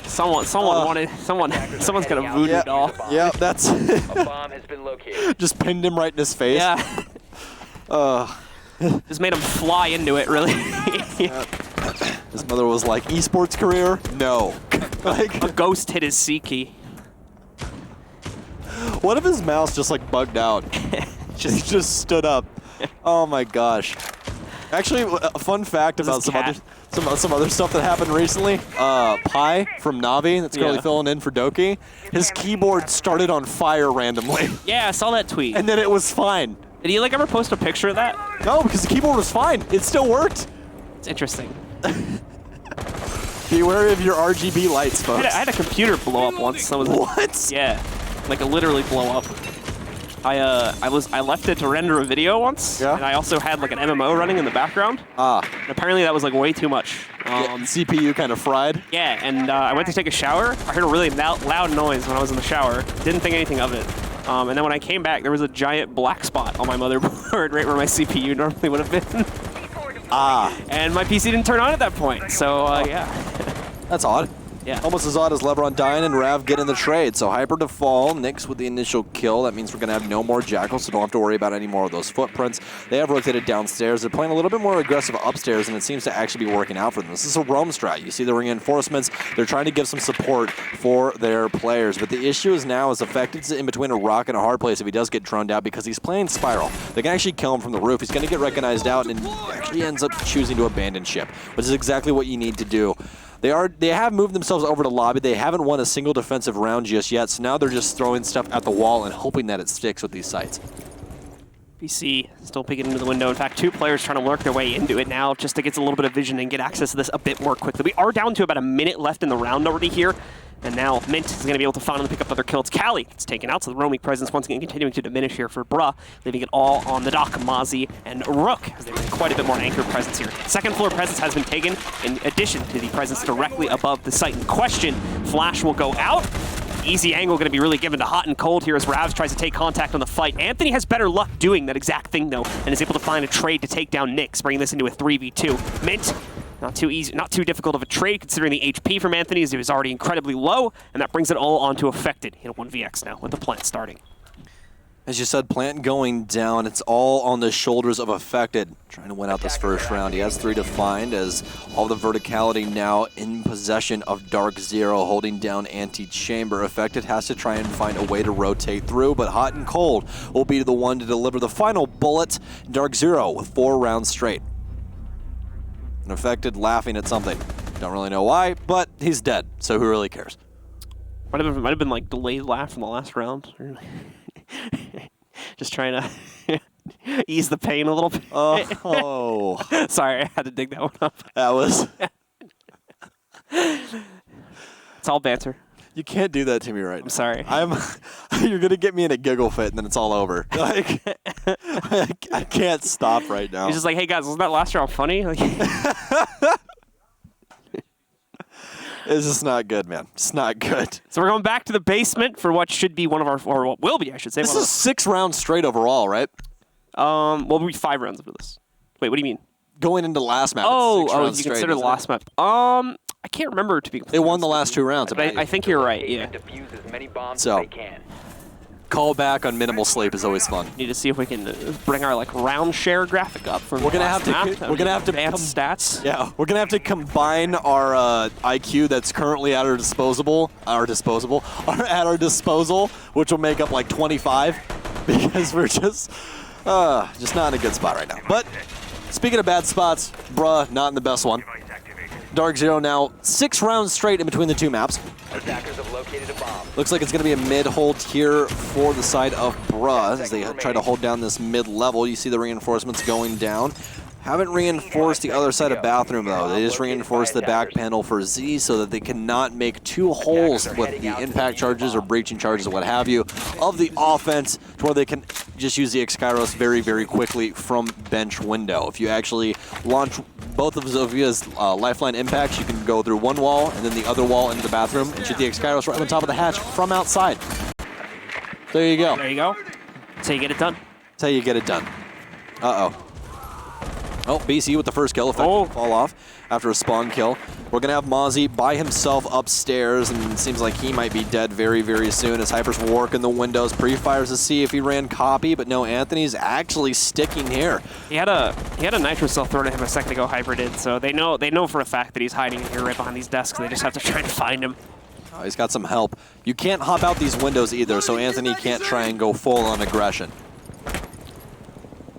Someone's gonna voodoo doll. Yeah, that's. A bomb has been located. Just pinned him right in his face. Yeah. Just made him fly into it, really. His mother was like, esports career? No. Like, A ghost hit his C key. what if his mouse just like bugged out? He just stood up. Oh my gosh. Actually, a fun fact about some other stuff that happened recently. Pi from Navi, that's currently filling in for Doki. His keyboard started on fire randomly. Yeah, I saw that tweet. And then it was fine. Did he like ever post a picture of that? No, because the keyboard was fine. It still worked. It's interesting. Be wary of your RGB lights, folks. I had a computer blow up once. What? Yeah, like literally blow up. I left it to render a video once, and I also had like an MMO running in the background. And apparently that was like way too much. CPU kind of fried. Yeah, and I went to take a shower. I heard a really loud noise when I was in the shower. Didn't think anything of it. And then when I came back, there was a giant black spot on my motherboard right where my CPU normally would have been. And my PC didn't turn on at that point, so yeah. That's odd. Yeah. Almost as odd as LeBron dying and Rav getting the trade. So Hyper to fall, Nyx with the initial kill. That means we're going to have no more Jackals, so don't have to worry about any more of those footprints. They have rotated downstairs. They're playing a little bit more aggressive upstairs, and it seems to actually be working out for them. This is a roam strat. You see the reinforcements. They're trying to give some support for their players. But the issue is now is Affected's in between a rock and a hard place if he does get droned out because he's playing Spiral. They can actually kill him from the roof. He's going to get recognized out and actually ends up choosing to abandon ship, which is exactly what you need to do. They have moved themselves over to lobby. They haven't won a single defensive round just yet, so now they're just throwing stuff at the wall and hoping that it sticks with these sites. BC still peeking into the window. In fact, 2 players trying to work their way into it now just to get a little bit of vision and get access to this a bit more quickly. We are down to about a minute left in the round already here. And now Mint is going to be able to finally pick up other kills. Cali gets taken out, so the roaming presence once again continuing to diminish here for Bruh, leaving it all on the dock, Mozzie and Rook, as they bring quite a bit more anchor presence here. Second floor presence has been taken in addition to the presence directly above the site in question. Flash will go out. Easy angle going to be really given to Hot and Cold here as Ravs tries to take contact on the fight. Anthony has better luck doing that exact thing, though, and is able to find a trade to take down Nyx, bringing this into a 3v2. Mint, not too easy, not too difficult of a trade considering the HP from Anthony as he was already incredibly low, and that brings it all onto Affected. Hit a 1vx now with the plant starting. As you said, plant going down. It's all on the shoulders of Affected. Trying to win out this first round. He has 3 to find as all the verticality now in possession of DarkZero, holding down Anti-Chamber. Affected has to try and find a way to rotate through, but Hot and Cold will be the one to deliver the final bullet. DarkZero with 4 rounds straight. And Affected laughing at something. Don't really know why, but he's dead, so who really cares? Might have been like delayed laugh from the last round. Just trying to ease the pain a little bit. Oh. Sorry, I had to dig that one up. That was... It's all banter. You can't do that to me right now. I'm sorry. You're going to get me in a giggle fit, and then it's all over. Like, I can't stop right now. He's just like, hey, guys, wasn't that last round funny? Like, it's just not good, man. It's not good. so we're going back to the basement for what should be one of our, or what will be, I should say. This is 6 rounds straight overall, right? Well, we'll be 5 rounds after this. Wait, what do you mean? Going into the last map. Oh, you consider the last map. I can't remember to be completely They won the honest last 2 rounds. but I think you're right, yeah. So, call back on minimal sleep is always fun. Need to see if we can bring our like round share graphic up from We're gonna have to. We're gonna have to advanced stats. Yeah, we're gonna have to combine our IQ that's currently at our disposal, which will make up like 25, because we're just not in a good spot right now. But speaking of bad spots, Bruh, not in the best one. DarkZero now 6 rounds straight in between the 2 maps. Attackers have located a bomb. Looks like it's going to be a mid-hold here for the side of Bruh as they try to hold down this mid-level. You see the reinforcements going down. Haven't reinforced the other side of bathroom, though. They just reinforced the back panel for Z so that they cannot make 2 holes with the impact charges or breaching charges or what have you of the offense to where they can just use the X-Kairos very, very quickly from bench window. If you actually launch both of Zovia's lifeline impacts, you can go through one wall and then the other wall into the bathroom and shoot the X-Kairos right on top of the hatch from outside. There you go. There you go. That's how you get it done. That's how you get it done. Uh-oh. Oh, BC with the first kill, effective fall off. after a spawn kill. We're going to have Mozzie by himself upstairs, and it seems like he might be dead very, very soon as Hyper's working the windows. Pre-fires to see if he ran copy, but no, Anthony's actually sticking here. He had a nitro cell thrown at him a second ago, Hyper did, so they know for a fact that he's hiding in here right behind these desks. They just have to try to find him. Oh, he's got some help. You can't hop out these windows either, so Anthony can't try and go full on aggression.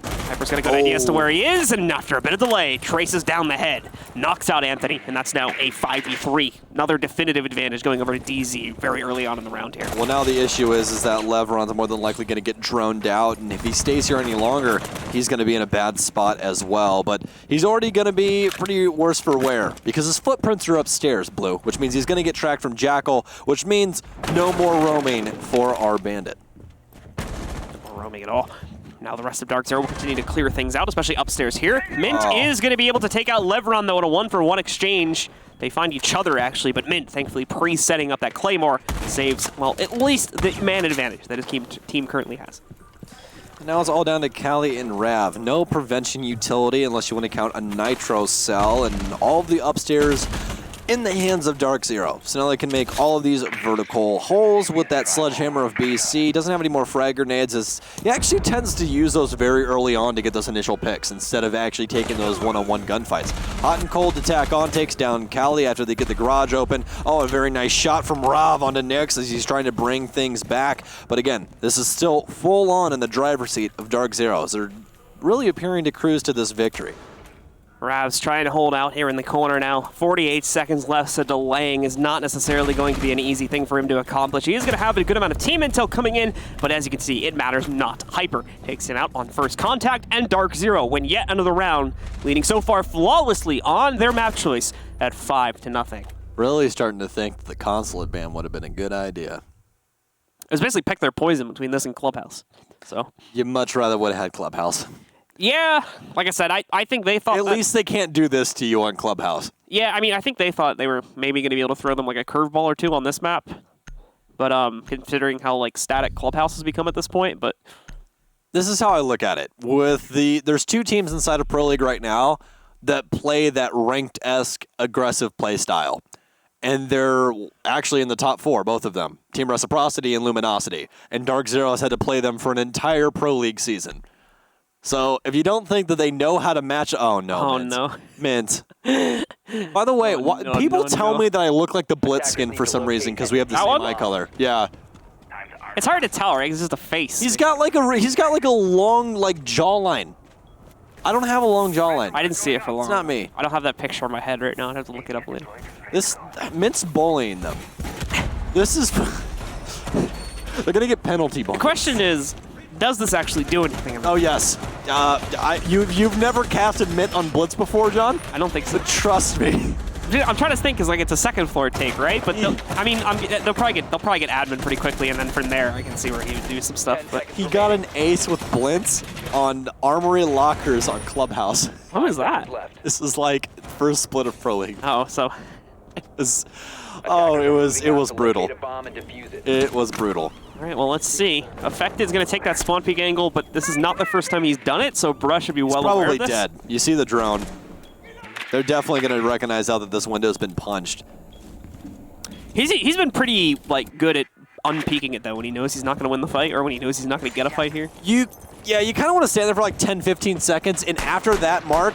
Hyper's got a good idea as to where he is, and after a bit of delay, traces down the head, knocks out Anthony, and that's now a 5v3. Another definitive advantage going over to DZ very early on in the round here. Well, now the issue is that Levron's more than likely going to get droned out, and if he stays here any longer, he's going to be in a bad spot as well. But he's already going to be pretty worse for wear, because his footprints are upstairs, Blue, which means he's going to get tracked from Jackal, which means no more roaming for our Bandit. No more roaming at all. Now the rest of DarkZero will continue to clear things out, especially upstairs here. Mint is going to be able to take out Levron, though, in a 1-for-1 exchange. They find each other, actually, but Mint, thankfully, pre-setting up that Claymore, saves, well, at least the man advantage that his team currently has. Now it's all down to Kali and Rav. No prevention utility unless you want to count a nitro cell, and all of the upstairs in the hands of DarkZero. So now they can make all of these vertical holes with that sledgehammer of BC. Doesn't have any more frag grenades, as he actually tends to use those very early on to get those initial picks instead of actually taking those one-on-one gunfights. Hot and cold to tack on, takes down Kali after they get the garage open. Oh, a very nice shot from Rav onto Nyx as he's trying to bring things back. But again, this is still full on in the driver's seat of DarkZero, as they're really appearing to cruise to this victory. Rav's trying to hold out here in the corner now. 48 seconds left, so delaying is not necessarily going to be an easy thing for him to accomplish. He is going to have a good amount of team intel coming in, but as you can see, it matters not. Hyper takes him out on first contact, and DarkZero win yet another round, leading so far flawlessly on their map choice at 5-0. Really starting to think that the Consulate ban would have been a good idea. It was basically pick their poison between this and Clubhouse. So You much rather would have had Clubhouse. yeah, like I said, I think they thought At least they can't do this to you on Clubhouse. Yeah, I mean, I think they thought they were maybe going to be able to throw them like a curveball or two on this map. But considering how like static Clubhouse has become at this point, but This is how I look at it. There's two teams inside of Pro League right now that play that ranked-esque aggressive play style. And they're actually in the top 4, both of them. Team Reciprocity and Luminosity. And DarkZero has had to play them for an entire Pro League season. So if you don't think that they know how to match, oh no, oh Mint. no, Mint. By the way, people tell me that I look like the Blitz skin for some reason because we have the same eye color. Yeah, it's hard to tell, right? It's just a face. he's got like a long jawline. I don't have a long jawline. I didn't see it for long. It's not me. I don't have that picture in my head right now. I'd have to look it up later. Mint's bullying them. This is they're gonna get penalty ball. The question is, does this actually do anything? Oh yes, you've never casted Mint on Blitz before, John? I don't think so. But trust me. I'm trying to think, because like it's a second floor take, right? But they'll probably get admin pretty quickly, and then from there I can see where he would do some stuff. But He got an ace with Blintz on Armory Lockers on Clubhouse. what was that? This is like first split of Pro League. Oh, so It was brutal. It was brutal. all right. Well, let's see. Affected's going to take that spawn peek angle, but this is not the first time he's done it, so Brush should be well aware Probably of this. dead. You see the drone. They're definitely going to recognize now that this window's been punched. He's been pretty like good at unpeaking it though when he knows he's not going to win the fight, or when he knows he's not going to get a fight here. You kind of want to stand there for like 10-15 seconds, and after that mark,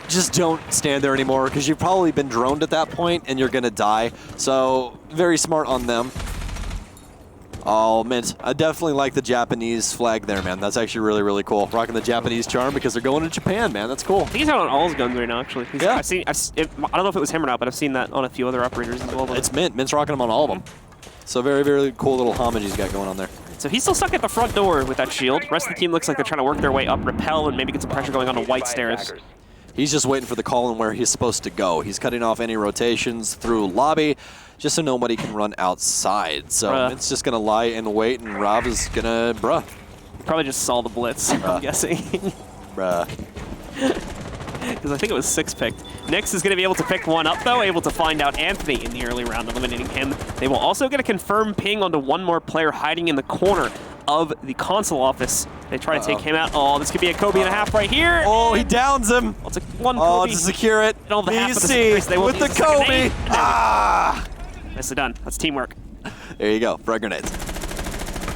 just don't stand there anymore because you've probably been droned at that point and you're going to die. So very smart on them. Oh, Mint. I definitely like the Japanese flag there, man. That's actually really, really cool. Rocking the Japanese charm because they're going to Japan, man. That's cool. I think he's out on all his guns right now, actually. Yeah. I don't know if it was him or not, but I've seen that on a few other operators as well. It's Mint. Mint's rocking them on all of them. So very, very cool little homage he's got going on there. So he's still stuck at the front door with that shield. The rest of the team looks like they're trying to work their way up, repel, and maybe get some pressure going on the white stairs. He's just waiting for the call on where he's supposed to go. He's cutting off any rotations through lobby just so nobody can run outside. So Mint's just going to lie and wait, and Rob is going to, Probably just saw the blitz, I'm guessing. Bruh. Because I think it was 6-picked. Nyx is going to be able to pick one up, though, able to find out Anthony in the early round, eliminating him. They will also get a confirmed ping onto one more player hiding in the corner of the console office. They try to take him out. Oh, this could be a Kobe and a half right here. Oh, he downs him. Well, it's a one Oh, Kobe. to secure it. And all the half of the BC securities, they won't with the use second Kobe. aid. Ah! Nicely done. That's teamwork. There you go. Frag grenades.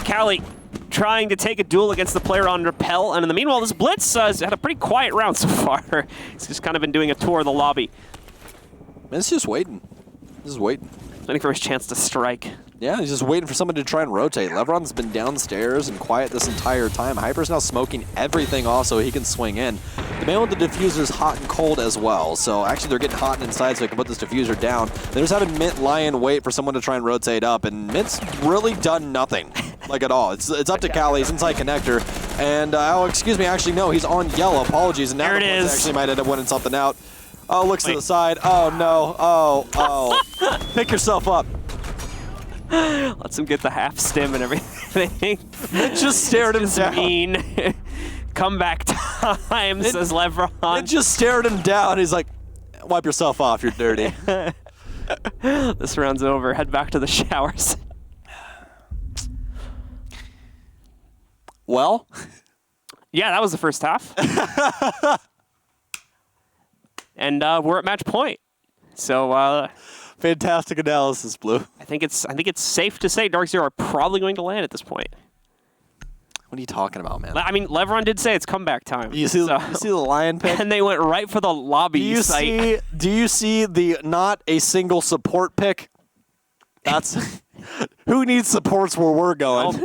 Callie trying to take a duel against the player on Repel, and in the meanwhile, this Blitz has had a pretty quiet round so far. He's just kind of been doing a tour of the lobby. It's just waiting. Just waiting. Waiting for his chance to strike. Yeah, he's just waiting for someone to try and rotate. Lebron's been downstairs and quiet this entire time. Hyper's now smoking everything off so he can swing in. The man with the diffuser is hot and cold as well. So actually they're getting hot and inside so they can put this diffuser down. They're just having Mint Lion wait for someone to try and rotate up. And Mint's really done nothing, like at all. It's up to Callie. He's inside connector. And, oh, excuse me, actually, no, he's on yellow. Apologies. And now There it the Blitz is. actually might end up winning something out. Oh, looks to the side. Oh, no. Oh. Pick yourself up. Lets him get the half stim and everything. It just stared him Just down. mean. Comeback time, says Lebron. It just stared him down. He's like, wipe yourself off. You're dirty. This round's over. Head back to the showers. Well, Yeah, that was the first half. And we're at match point. So fantastic analysis, Blue. I think it's safe to say DarkZero are probably going to land at this point. What are you talking about, man? I mean, Lebron did say it's comeback time. You see the lion pick? And they went right for the lobby site. Do you see the not a single support pick? That's who needs supports where we're going.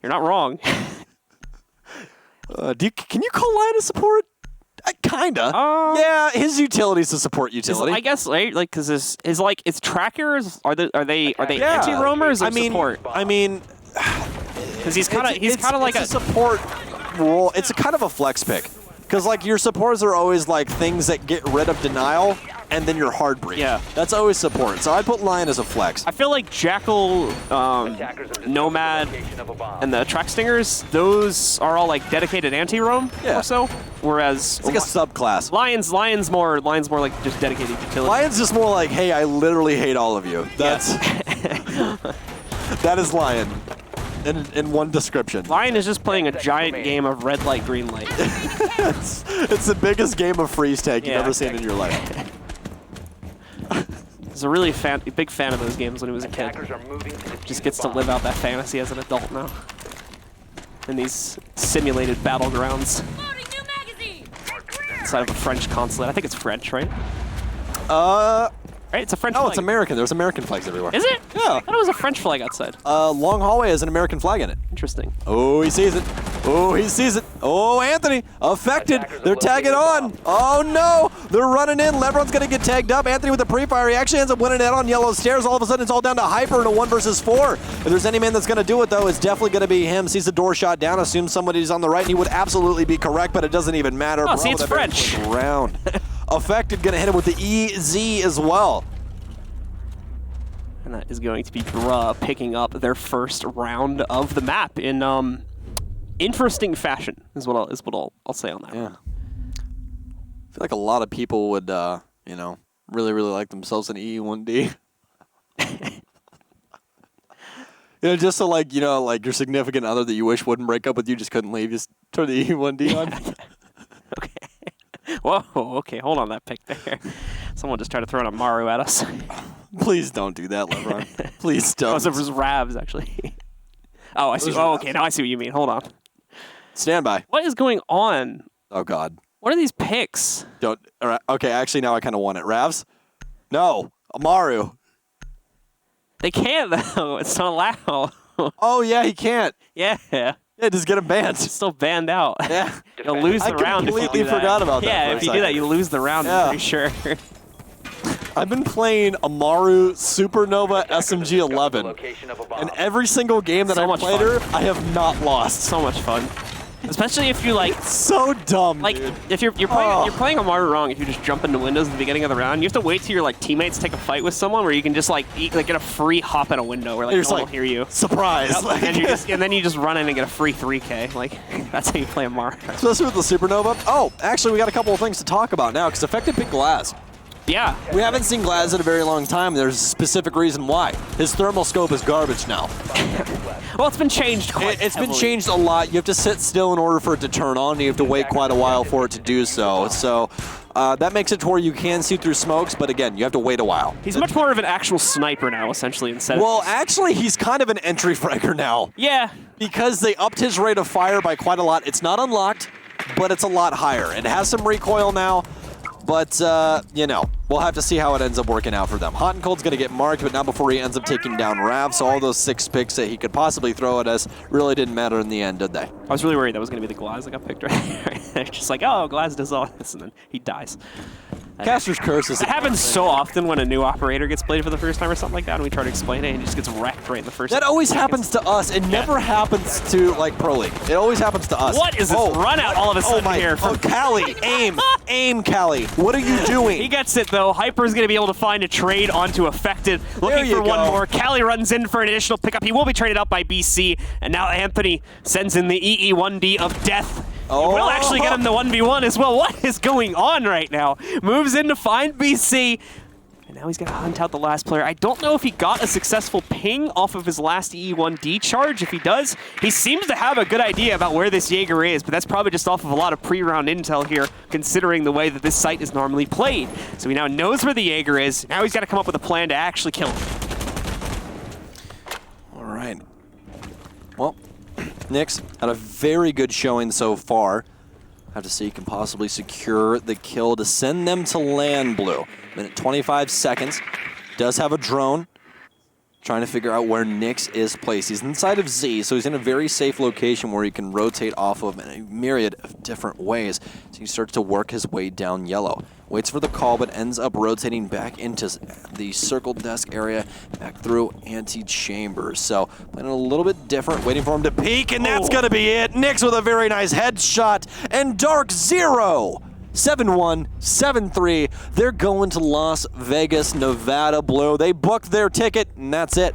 You're not wrong. Can you call Lion a support? Kinda. Yeah, his utility's a support utility. I guess, right? Like, because is like its trackers are they Yeah. anti-roamers or I mean, support? Because he's kind of like a support role. It's a kind of a flex pick. Because like your supports are always like things that get rid of denial and then your hard breach. Yeah. That's always support. So I put Lion as a flex. I feel like Jackal, Nomad, and the Track Stingers, those are all like dedicated anti-roam Yeah. or so. Whereas It's like a subclass. Lion's more like just dedicated utility. Lion's just more like, hey, I literally hate all of you. That's that is Lion. In one description. Lion is just playing a giant game of red light, green light. It's the biggest game of freeze tag you've Yeah. ever seen in your life. I was a really big fan of those games when he was a kid. Just gets to live out that fantasy as an adult now. In these simulated battlegrounds. Inside of a French consulate. I think it's French, right? Right? It's a French No, flag. it's American. There's American flags everywhere. Is it? Yeah. I thought it was a French flag outside. Long hallway has an American flag in it. Interesting. Oh, he sees it. Oh, he sees it. Oh, Anthony, affected. They're tagging on. Oh, no. They're running in. Lebron's going to get tagged up. Anthony with the pre-fire. He actually ends up winning it on yellow stairs. All of a sudden, it's all down to Hyper in a 1 versus 4. If there's any man that's going to do it, though, it's definitely going to be him. Sees the door shot down. Assumes somebody's on the right. He would absolutely be correct, but it doesn't even matter. Oh, see, it's French. Round. Affected going to hit him with the EZ as well. And that is going to be Bruh picking up their first round of the map in interesting fashion, is what I'll say on that. Yeah. I feel like a lot of people would, really, really like themselves in E1D. Just so like your significant other that you wish wouldn't break up with you just couldn't leave. Just turn the E1D on. Okay. Whoa, okay, hold on that pick there. Someone just tried to throw an Amaru at us. Please don't do that, LeBron. Please don't. Oh, it was Ravs, actually. Oh, I see. Oh, okay, now I see what you mean. Hold on. Stand by. What is going on? Oh, God. What are these picks? Don't. All right. Okay, actually, now I kind of want it. Ravs? No. Amaru. They can't, though. It's not allowed. Oh, yeah, he can't. Yeah. Yeah, just get him banned. It's still banned out. Yeah. You'll lose the I round if you completely do that. forgot about that Yeah, for a if you do that, second. you lose the round, Yeah. I'm pretty sure. I've been playing Amaru Supernova SMG 11, and every single game that So I've much played fun. her, I have not lost. So much fun. Especially if you like, So dumb, like dude. if you're playing Amaru wrong. If you just jump into windows at the beginning of the round, you have to wait till your like teammates take a fight with someone where you can just get a free hop in a window where like You're no just one like, will hear you. Surprise. Yep, Like- and then you just run in and get a free 3K. Like that's how you play Amaru. Especially with the Supernova. Oh, actually, we got a couple of things to talk about now, because Affected picked Glaz. Yeah. We haven't seen Glaz in a very long time. There's a specific reason why. His thermal scope is garbage now. Well, it's been changed quite It's been heavily. changed a lot. You have to sit still in order for it to turn on, and you have to wait quite a while for it to do so. So that makes it to where you can see through smokes, but again, you have to wait a while. He's much more of an actual sniper now, essentially, instead Well, of... actually, he's kind of an entry fragger now. Yeah. Because they upped his rate of fire by quite a lot. It's not unlocked, but it's a lot higher. It has some recoil now, but, you know, we'll have to see how it ends up working out for them. Hot and Cold's going to get marked, but not before he ends up taking down Rav, so all those 6 picks that he could possibly throw at us really didn't matter in the end, did they? I was really worried that was going to be the Glaz that got picked right there. Just like, oh, Glaz does all this, and then he dies. Caster's Curse is... It happens so often when a new operator gets played for the first time or something like that, and we try to explain it, and he just gets wrecked right in the first That always happens to us. It never happens to, like, Pro League. It always happens to us. What is this run out all of a sudden here? Oh, Callie, aim. Aim, Callie. What are you doing? He gets it, though. Hyper's going to be able to find a trade onto Affected. Looking you for one go. more. Callie runs in for an additional pickup. He will be traded up by BC, and now Anthony sends in the EE1D of death. Oh. He will actually get him the 1v1 as well. What is going on right now? Moves in to find BC. And now he's going to hunt out the last player. I don't know if he got a successful ping off of his last E1D charge. If he does, he seems to have a good idea about where this Jaeger is, but that's probably just off of a lot of pre-round intel here, considering the way that this site is normally played. So he now knows where the Jaeger is. Now he's got to come up with a plan to actually kill him. All right. Well, Nyx had a very good showing so far. Have to see he can possibly secure the kill to send them to land blue. Minute 25 seconds. Does have a drone. Trying to figure out where Nyx is placed. He's inside of Z, so he's in a very safe location where he can rotate off of in a myriad of different ways. So he starts to work his way down yellow. Waits for the call, but ends up rotating back into the circle desk area, back through antechambers. So playing a little bit different, waiting for him to peek, and that's going to be it. Nyx with a very nice headshot, and DarkZero 7-1, 7-3. They're going to Las Vegas, Nevada Blue. They booked their ticket, and that's it.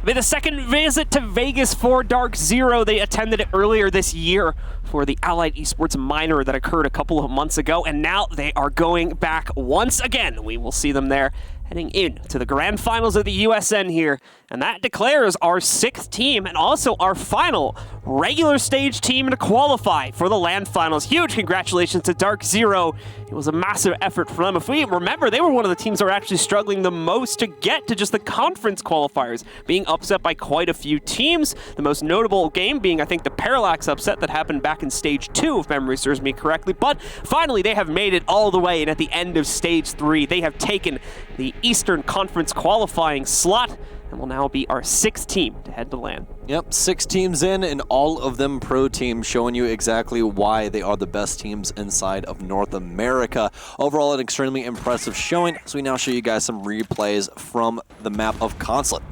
The second visit to Vegas for DarkZero. They attended it earlier this year for the Allied Esports minor that occurred a couple of months ago, and now they are going back once again. We will see them there heading in to the grand finals of the USN here, and that declares our 6th team and also our final regular stage team to qualify for the LAN finals. Huge congratulations to DarkZero. It was a massive effort for them. If we remember, they were one of the teams that were actually struggling the most to get to just the conference qualifiers, being upset by quite a few teams. The most notable game being, I think, the Parallax upset that happened back in Stage 2, if memory serves me correctly. But finally, they have made it all the way, and at the end of Stage 3, they have taken the Eastern Conference qualifying slot and will now be our 6th team to head to LAN. Yep, 6 teams in, and all of them pro teams, showing you exactly why they are the best teams inside of North America. Overall, an extremely impressive showing, so we now show you guys some replays from the map of Consulate.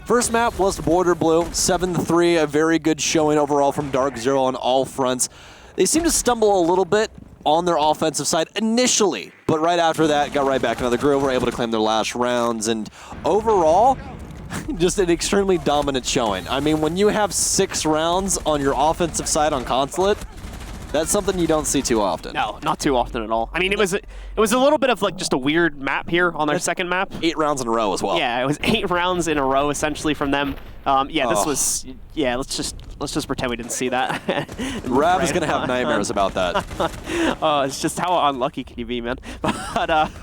First map was Border Blue, 7-3, a very good showing overall from DarkZero on all fronts. They seem to stumble a little bit on their offensive side initially, but right after that, got right back into the groove, were able to claim their last rounds, and overall, just an extremely dominant showing. I mean, when you have 6 rounds on your offensive side on Consulate, that's something you don't see too often. No, not too often at all. I mean, it was a little bit of like just a weird map here on their second map. 8 rounds in a row as well. Yeah, it was 8 rounds in a row essentially from them. This was, let's just pretend we didn't see that. Rav is going to have nightmares about that. It's just how unlucky can you be, man? But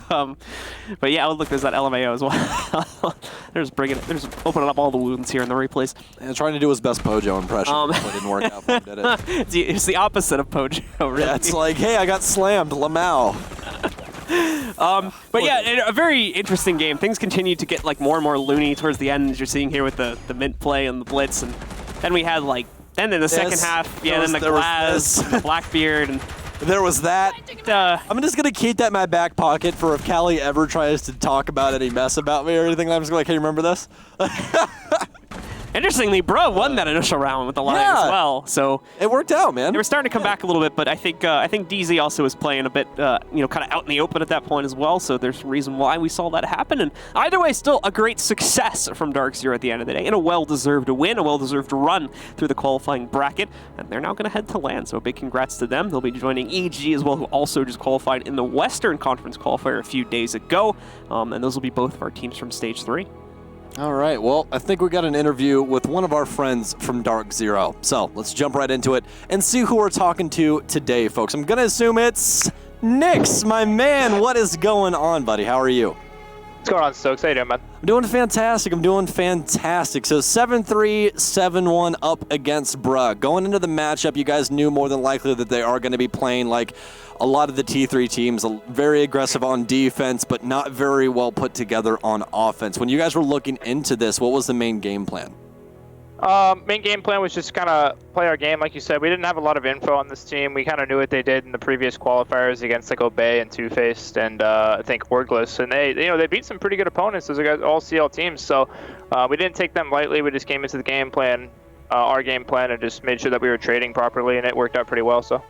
yeah, look, there's that LMAO as well. They're just opening up all the wounds here in the replays. And trying to do his best Pojo impression, but it didn't work out for him, did it? It's the opposite of Pojo, really. Yeah, it's like, hey, I got slammed, Lamau. But yeah, a very interesting game. Things continue to get like more and more loony towards the end, as you're seeing here with the mint play and the blitz, and then we had like then in the second half, then the Glass, the Blackbeard, and there was that. I'm just gonna keep that in my back pocket for if Callie ever tries to talk about any mess about me or anything. I'm just like, hey, remember this? Interestingly, Bro won that initial round with the line as well, so it worked out, man. They were starting to come back a little bit, but I think DZ also was playing a bit, kind of out in the open at that point as well. So there's a reason why we saw that happen. And either way, still a great success from DarkZero at the end of the day, and a well-deserved win, a well-deserved run through the qualifying bracket. And they're now going to head to LAN. So a big congrats to them. They'll be joining EG as well, who also just qualified in the Western Conference qualifier a few days ago. And those will be both of our teams from Stage 3. All right, well, I think we got an interview with one of our friends from DarkZero. So let's jump right into it and see who we're talking to today, folks. I'm going to assume it's Nix, my man. What is going on, buddy? How are you? What's going on, Stokes? How you doing, man? I'm doing fantastic. So 7-3, 7-1 up against Bruh. Going into the matchup, you guys knew more than likely that they are going to be playing like a lot of the T3 teams, very aggressive on defense, but not very well put together on offense. When you guys were looking into this, what was the main game plan? Main game plan was just kind of play our game, like you said. We didn't have a lot of info on this team. We kind of knew what they did in the previous qualifiers against like Obey and Two-Faced and I think Wordless, and they beat some pretty good opponents. Those are all CL teams, so we didn't take them lightly. We just came into the game plan, our game plan, and just made sure that we were trading properly, and it worked out pretty well. So.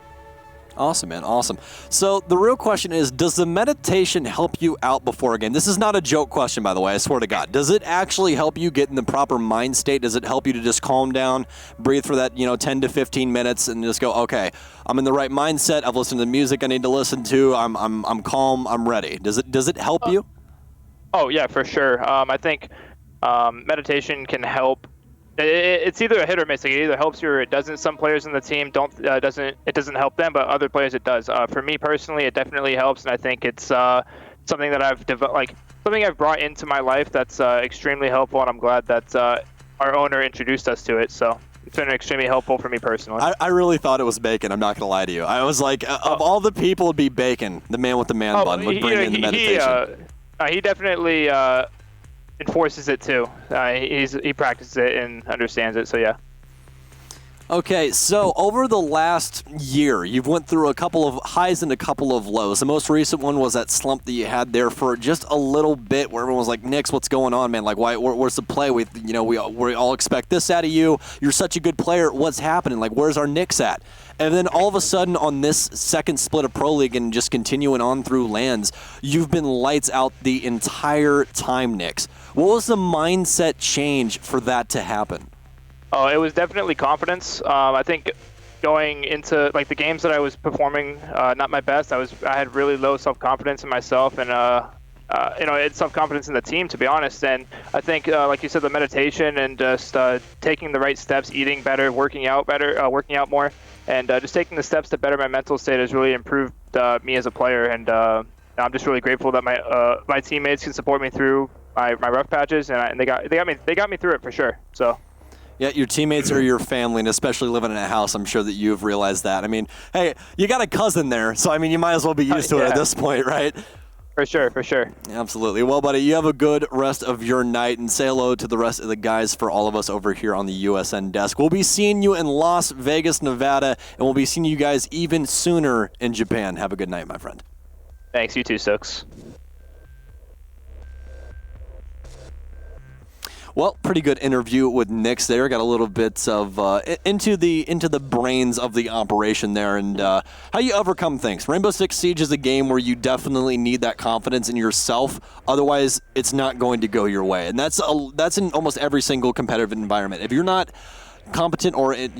Awesome, man. Awesome. So the real question is, does the meditation help you out before a game? This is not a joke question, by the way. I swear to God. Does it actually help you get in the proper mind state? Does it help you to just calm down, breathe for that 10 to 15 minutes, and just go, okay, I'm in the right mindset. I've listened to the music I need to listen to. I'm calm. I'm ready. Does it help you? Oh yeah, for sure. I think meditation can help. It's either a hit or miss. Like, it either helps you or it doesn't. Some players in the team doesn't help them, but other players it does. For me personally, it definitely helps, and I think it's something that I've brought into my life that's extremely helpful, and I'm glad that our owner introduced us to it. So it's been extremely helpful for me personally. I really thought it was Bacon. I'm not gonna lie to you. I was like, of all the people, it'd be Bacon, the man with the man bun, would bring in the meditation. He definitely enforces it too. He practices it and understands it. So yeah. Okay, so over the last year, you've went through a couple of highs and a couple of lows. The most recent one was that slump that you had there for just a little bit, where everyone was like, "Nix, what's going on, man? Like, where's the play? We all expect this out of you. You're such a good player. What's happening? Like, where's our Nix at?" And then all of a sudden, on this second split of Pro League and just continuing on through lands, you've been lights out the entire time, Nix. What was the mindset change for that to happen? Oh, it was definitely confidence. I think going into like the games that I was performing, not my best. I had really low self-confidence in myself, and self-confidence in the team, to be honest. And I think, like you said, the meditation and just taking the right steps, eating better, working out more, and just taking the steps to better my mental state has really improved me as a player. And I'm just really grateful that my teammates can support me through my rough patches, and they got me through it for sure. So. Yeah, your teammates are your family, and especially living in a house, I'm sure that you've realized that. I mean, hey, you got a cousin there, so I mean, you might as well be used to it at this point, right? For sure. Absolutely. Well, buddy, you have a good rest of your night, and say hello to the rest of the guys for all of us over here on the USN desk. We'll be seeing you in Las Vegas, Nevada, and we'll be seeing you guys even sooner in Japan. Have a good night, my friend. Thanks, you too, Stokes. Well, pretty good interview with Nix there. Got a little bit of into the brains of the operation there, and how you overcome things. Rainbow Six Siege is a game where you definitely need that confidence in yourself. Otherwise, it's not going to go your way, and that's in almost every single competitive environment. If you're not competent, or if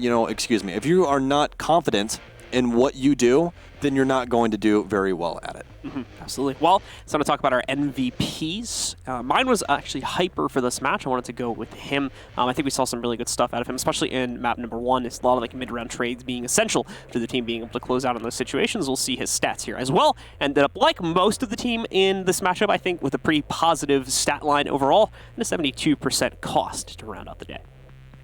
you are not confident in what you do, then you're not going to do very well at it. Mm-hmm. Absolutely. Well, so I'm going to talk about our MVPs. Mine was actually Hyper for this match. I wanted to go with him. I think we saw some really good stuff out of him, especially in map number 1. It's a lot of like mid-round trades being essential to the team being able to close out in those situations. We'll see his stats here as well. Ended up, like most of the team in this matchup, I think, with a pretty positive stat line overall and a 72% cost to round out the day.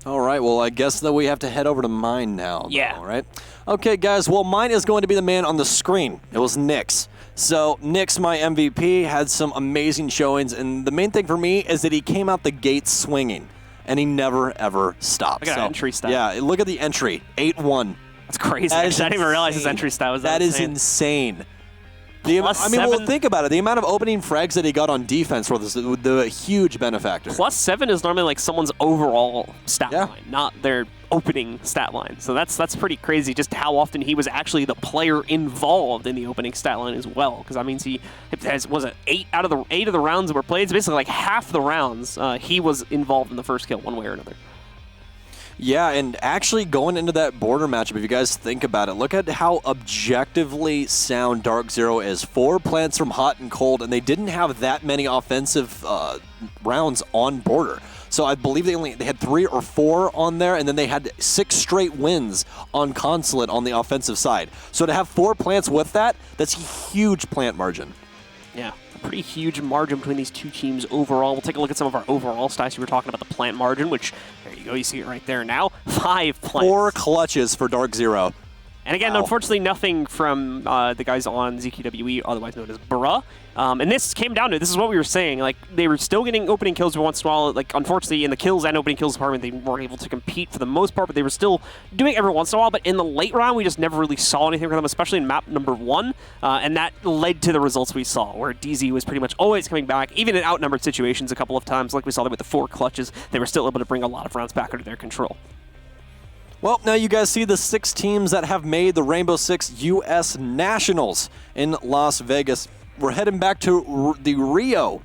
All right, well, I guess that we have to head over to mine now. Yeah. All right. Okay, guys, well, mine is going to be the man on the screen. It was Nix. So Nix, my MVP, had some amazing showings, and the main thing for me is that he came out the gate swinging, and he never, ever stopped. Look at that entry stat. Yeah, look at the entry, 8-1. That's crazy. I didn't even realize his entry stat was that is insane. Well, think about it. The amount of opening frags that he got on defense was the huge benefactor. +7 is normally like someone's overall stat line, not their opening stat line. So that's pretty crazy just how often he was actually the player involved in the opening stat line as well. Because that means he has, was it 8 of the rounds that were played? It's basically like half the rounds he was involved in the first kill one way or another. Yeah, and actually going into that border matchup, if you guys think about it, look at how objectively sound DarkZero is. 4 plants from hot and cold, and they didn't have that many offensive rounds on border. So I believe they had 3 or 4 on there, and then they had 6 straight wins on Consulate on the offensive side. So to have 4 plants with that, that's a huge plant margin. Yeah, a pretty huge margin between these two teams overall. We'll take a look at some of our overall stats. You were talking about the plant margin, which, there you go, you see it right there now. 5 plants. 4 clutches for DarkZero. And again, Wow. Unfortunately, nothing from the guys on ZQWE, otherwise known as Bruh. And this came down to, this is what we were saying, like, they were still getting opening kills every once in a while. Like, unfortunately, in the kills and opening kills department, they weren't able to compete for the most part, but they were still doing it every once in a while. But in the late round, we just never really saw anything from them, especially in map number 1. And that led to the results we saw, where DZ was pretty much always coming back, even in outnumbered situations a couple of times, like we saw them with the 4 clutches. They were still able to bring a lot of rounds back under their control. Well, now you guys see the 6 teams that have made the Rainbow Six U.S. Nationals in Las Vegas. We're heading back to the Rio,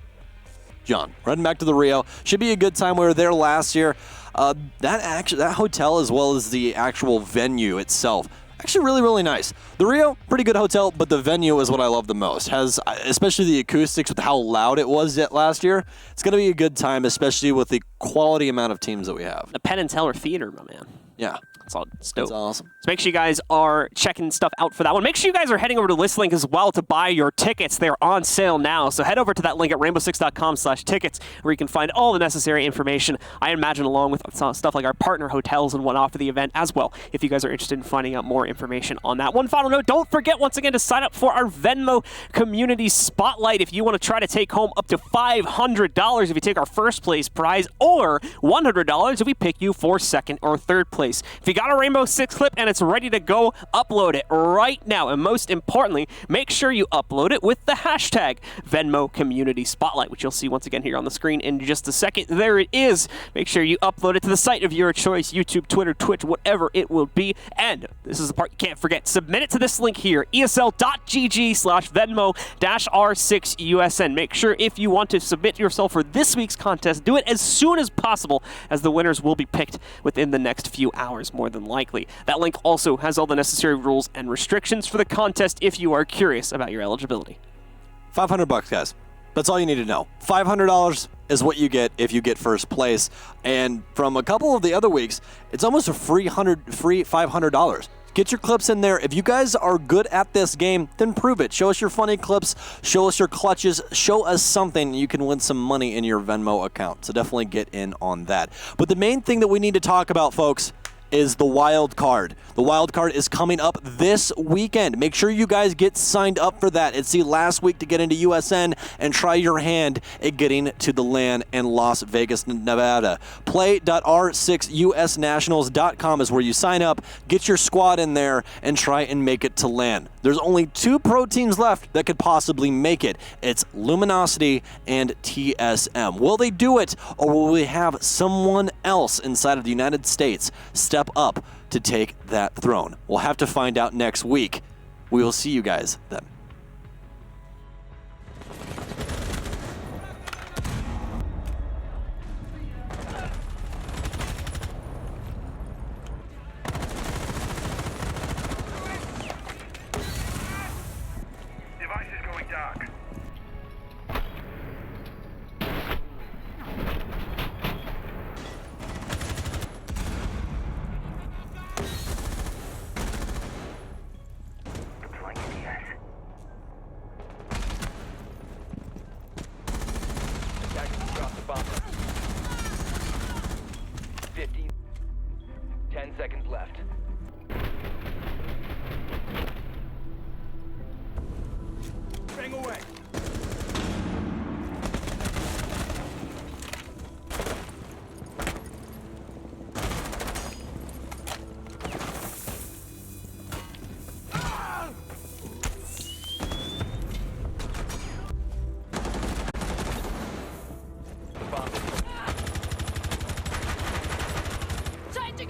John. We're heading back to the Rio. Should be a good time. We were there last year. That hotel, as well as the actual venue itself, actually really, really nice. The Rio, pretty good hotel, but the venue is what I love the most. Has, especially the acoustics with how loud it was last year. It's going to be a good time, especially with the quality amount of teams that we have. The Penn and Teller Theater, my man. Yeah. That's all. It's That's dope. awesome. So make sure you guys are checking stuff out for that one. Make sure you guys are heading over to ListLink as well to buy your tickets. They're on sale now. So head over to that link at rainbow6.com/tickets where you can find all the necessary information. I imagine along with stuff like our partner hotels and whatnot for the event as well, if you guys are interested in finding out more information on that. One final note, don't forget once again to sign up for our Venmo Community Spotlight if you want to try to take home up to $500 if you take our first place prize, or $100 if we pick you for second or third place. If you got a Rainbow Six clip and it's ready to go, upload it right now. And most importantly, make sure you upload it with the hashtag Venmo Community Spotlight, which you'll see once again here on the screen in just a second. There it is. Make sure you upload it to the site of your choice, YouTube, Twitter, Twitch, whatever it will be. And this is the part you can't forget. Submit it to this link here, esl.gg/Venmo-R6USN. Make sure if you want to submit yourself for this week's contest, do it as soon as possible, as the winners will be picked within the next few hours, more than likely. That link also has all the necessary rules and restrictions for the contest if you are curious about your eligibility. $500, guys. That's all you need to know. $500 is what you get if you get first place. And from a couple of the other weeks, it's almost a free $500. Get your clips in there. If you guys are good at this game, then prove it. Show us your funny clips. Show us your clutches. Show us something. You can win some money in your Venmo account. So definitely get in on that. But the main thing that we need to talk about, folks, is the wild card. The wild card is coming up this weekend. Make sure you guys get signed up for that. It's the last week to get into USN and try your hand at getting to the LAN in Las Vegas, Nevada. Play.r6usnationals.com is where you sign up, get your squad in there, and try and make it to LAN. There's only 2 pro teams left that could possibly make it. It's Luminosity and TSM. Will they do it, or will we have someone else inside of the United States step up to take that throne? We'll have to find out next week. We will see you guys then. Device is going dark. Deploying ADS. Attackers dropped the bomb. 50. 10 seconds left. Bang away.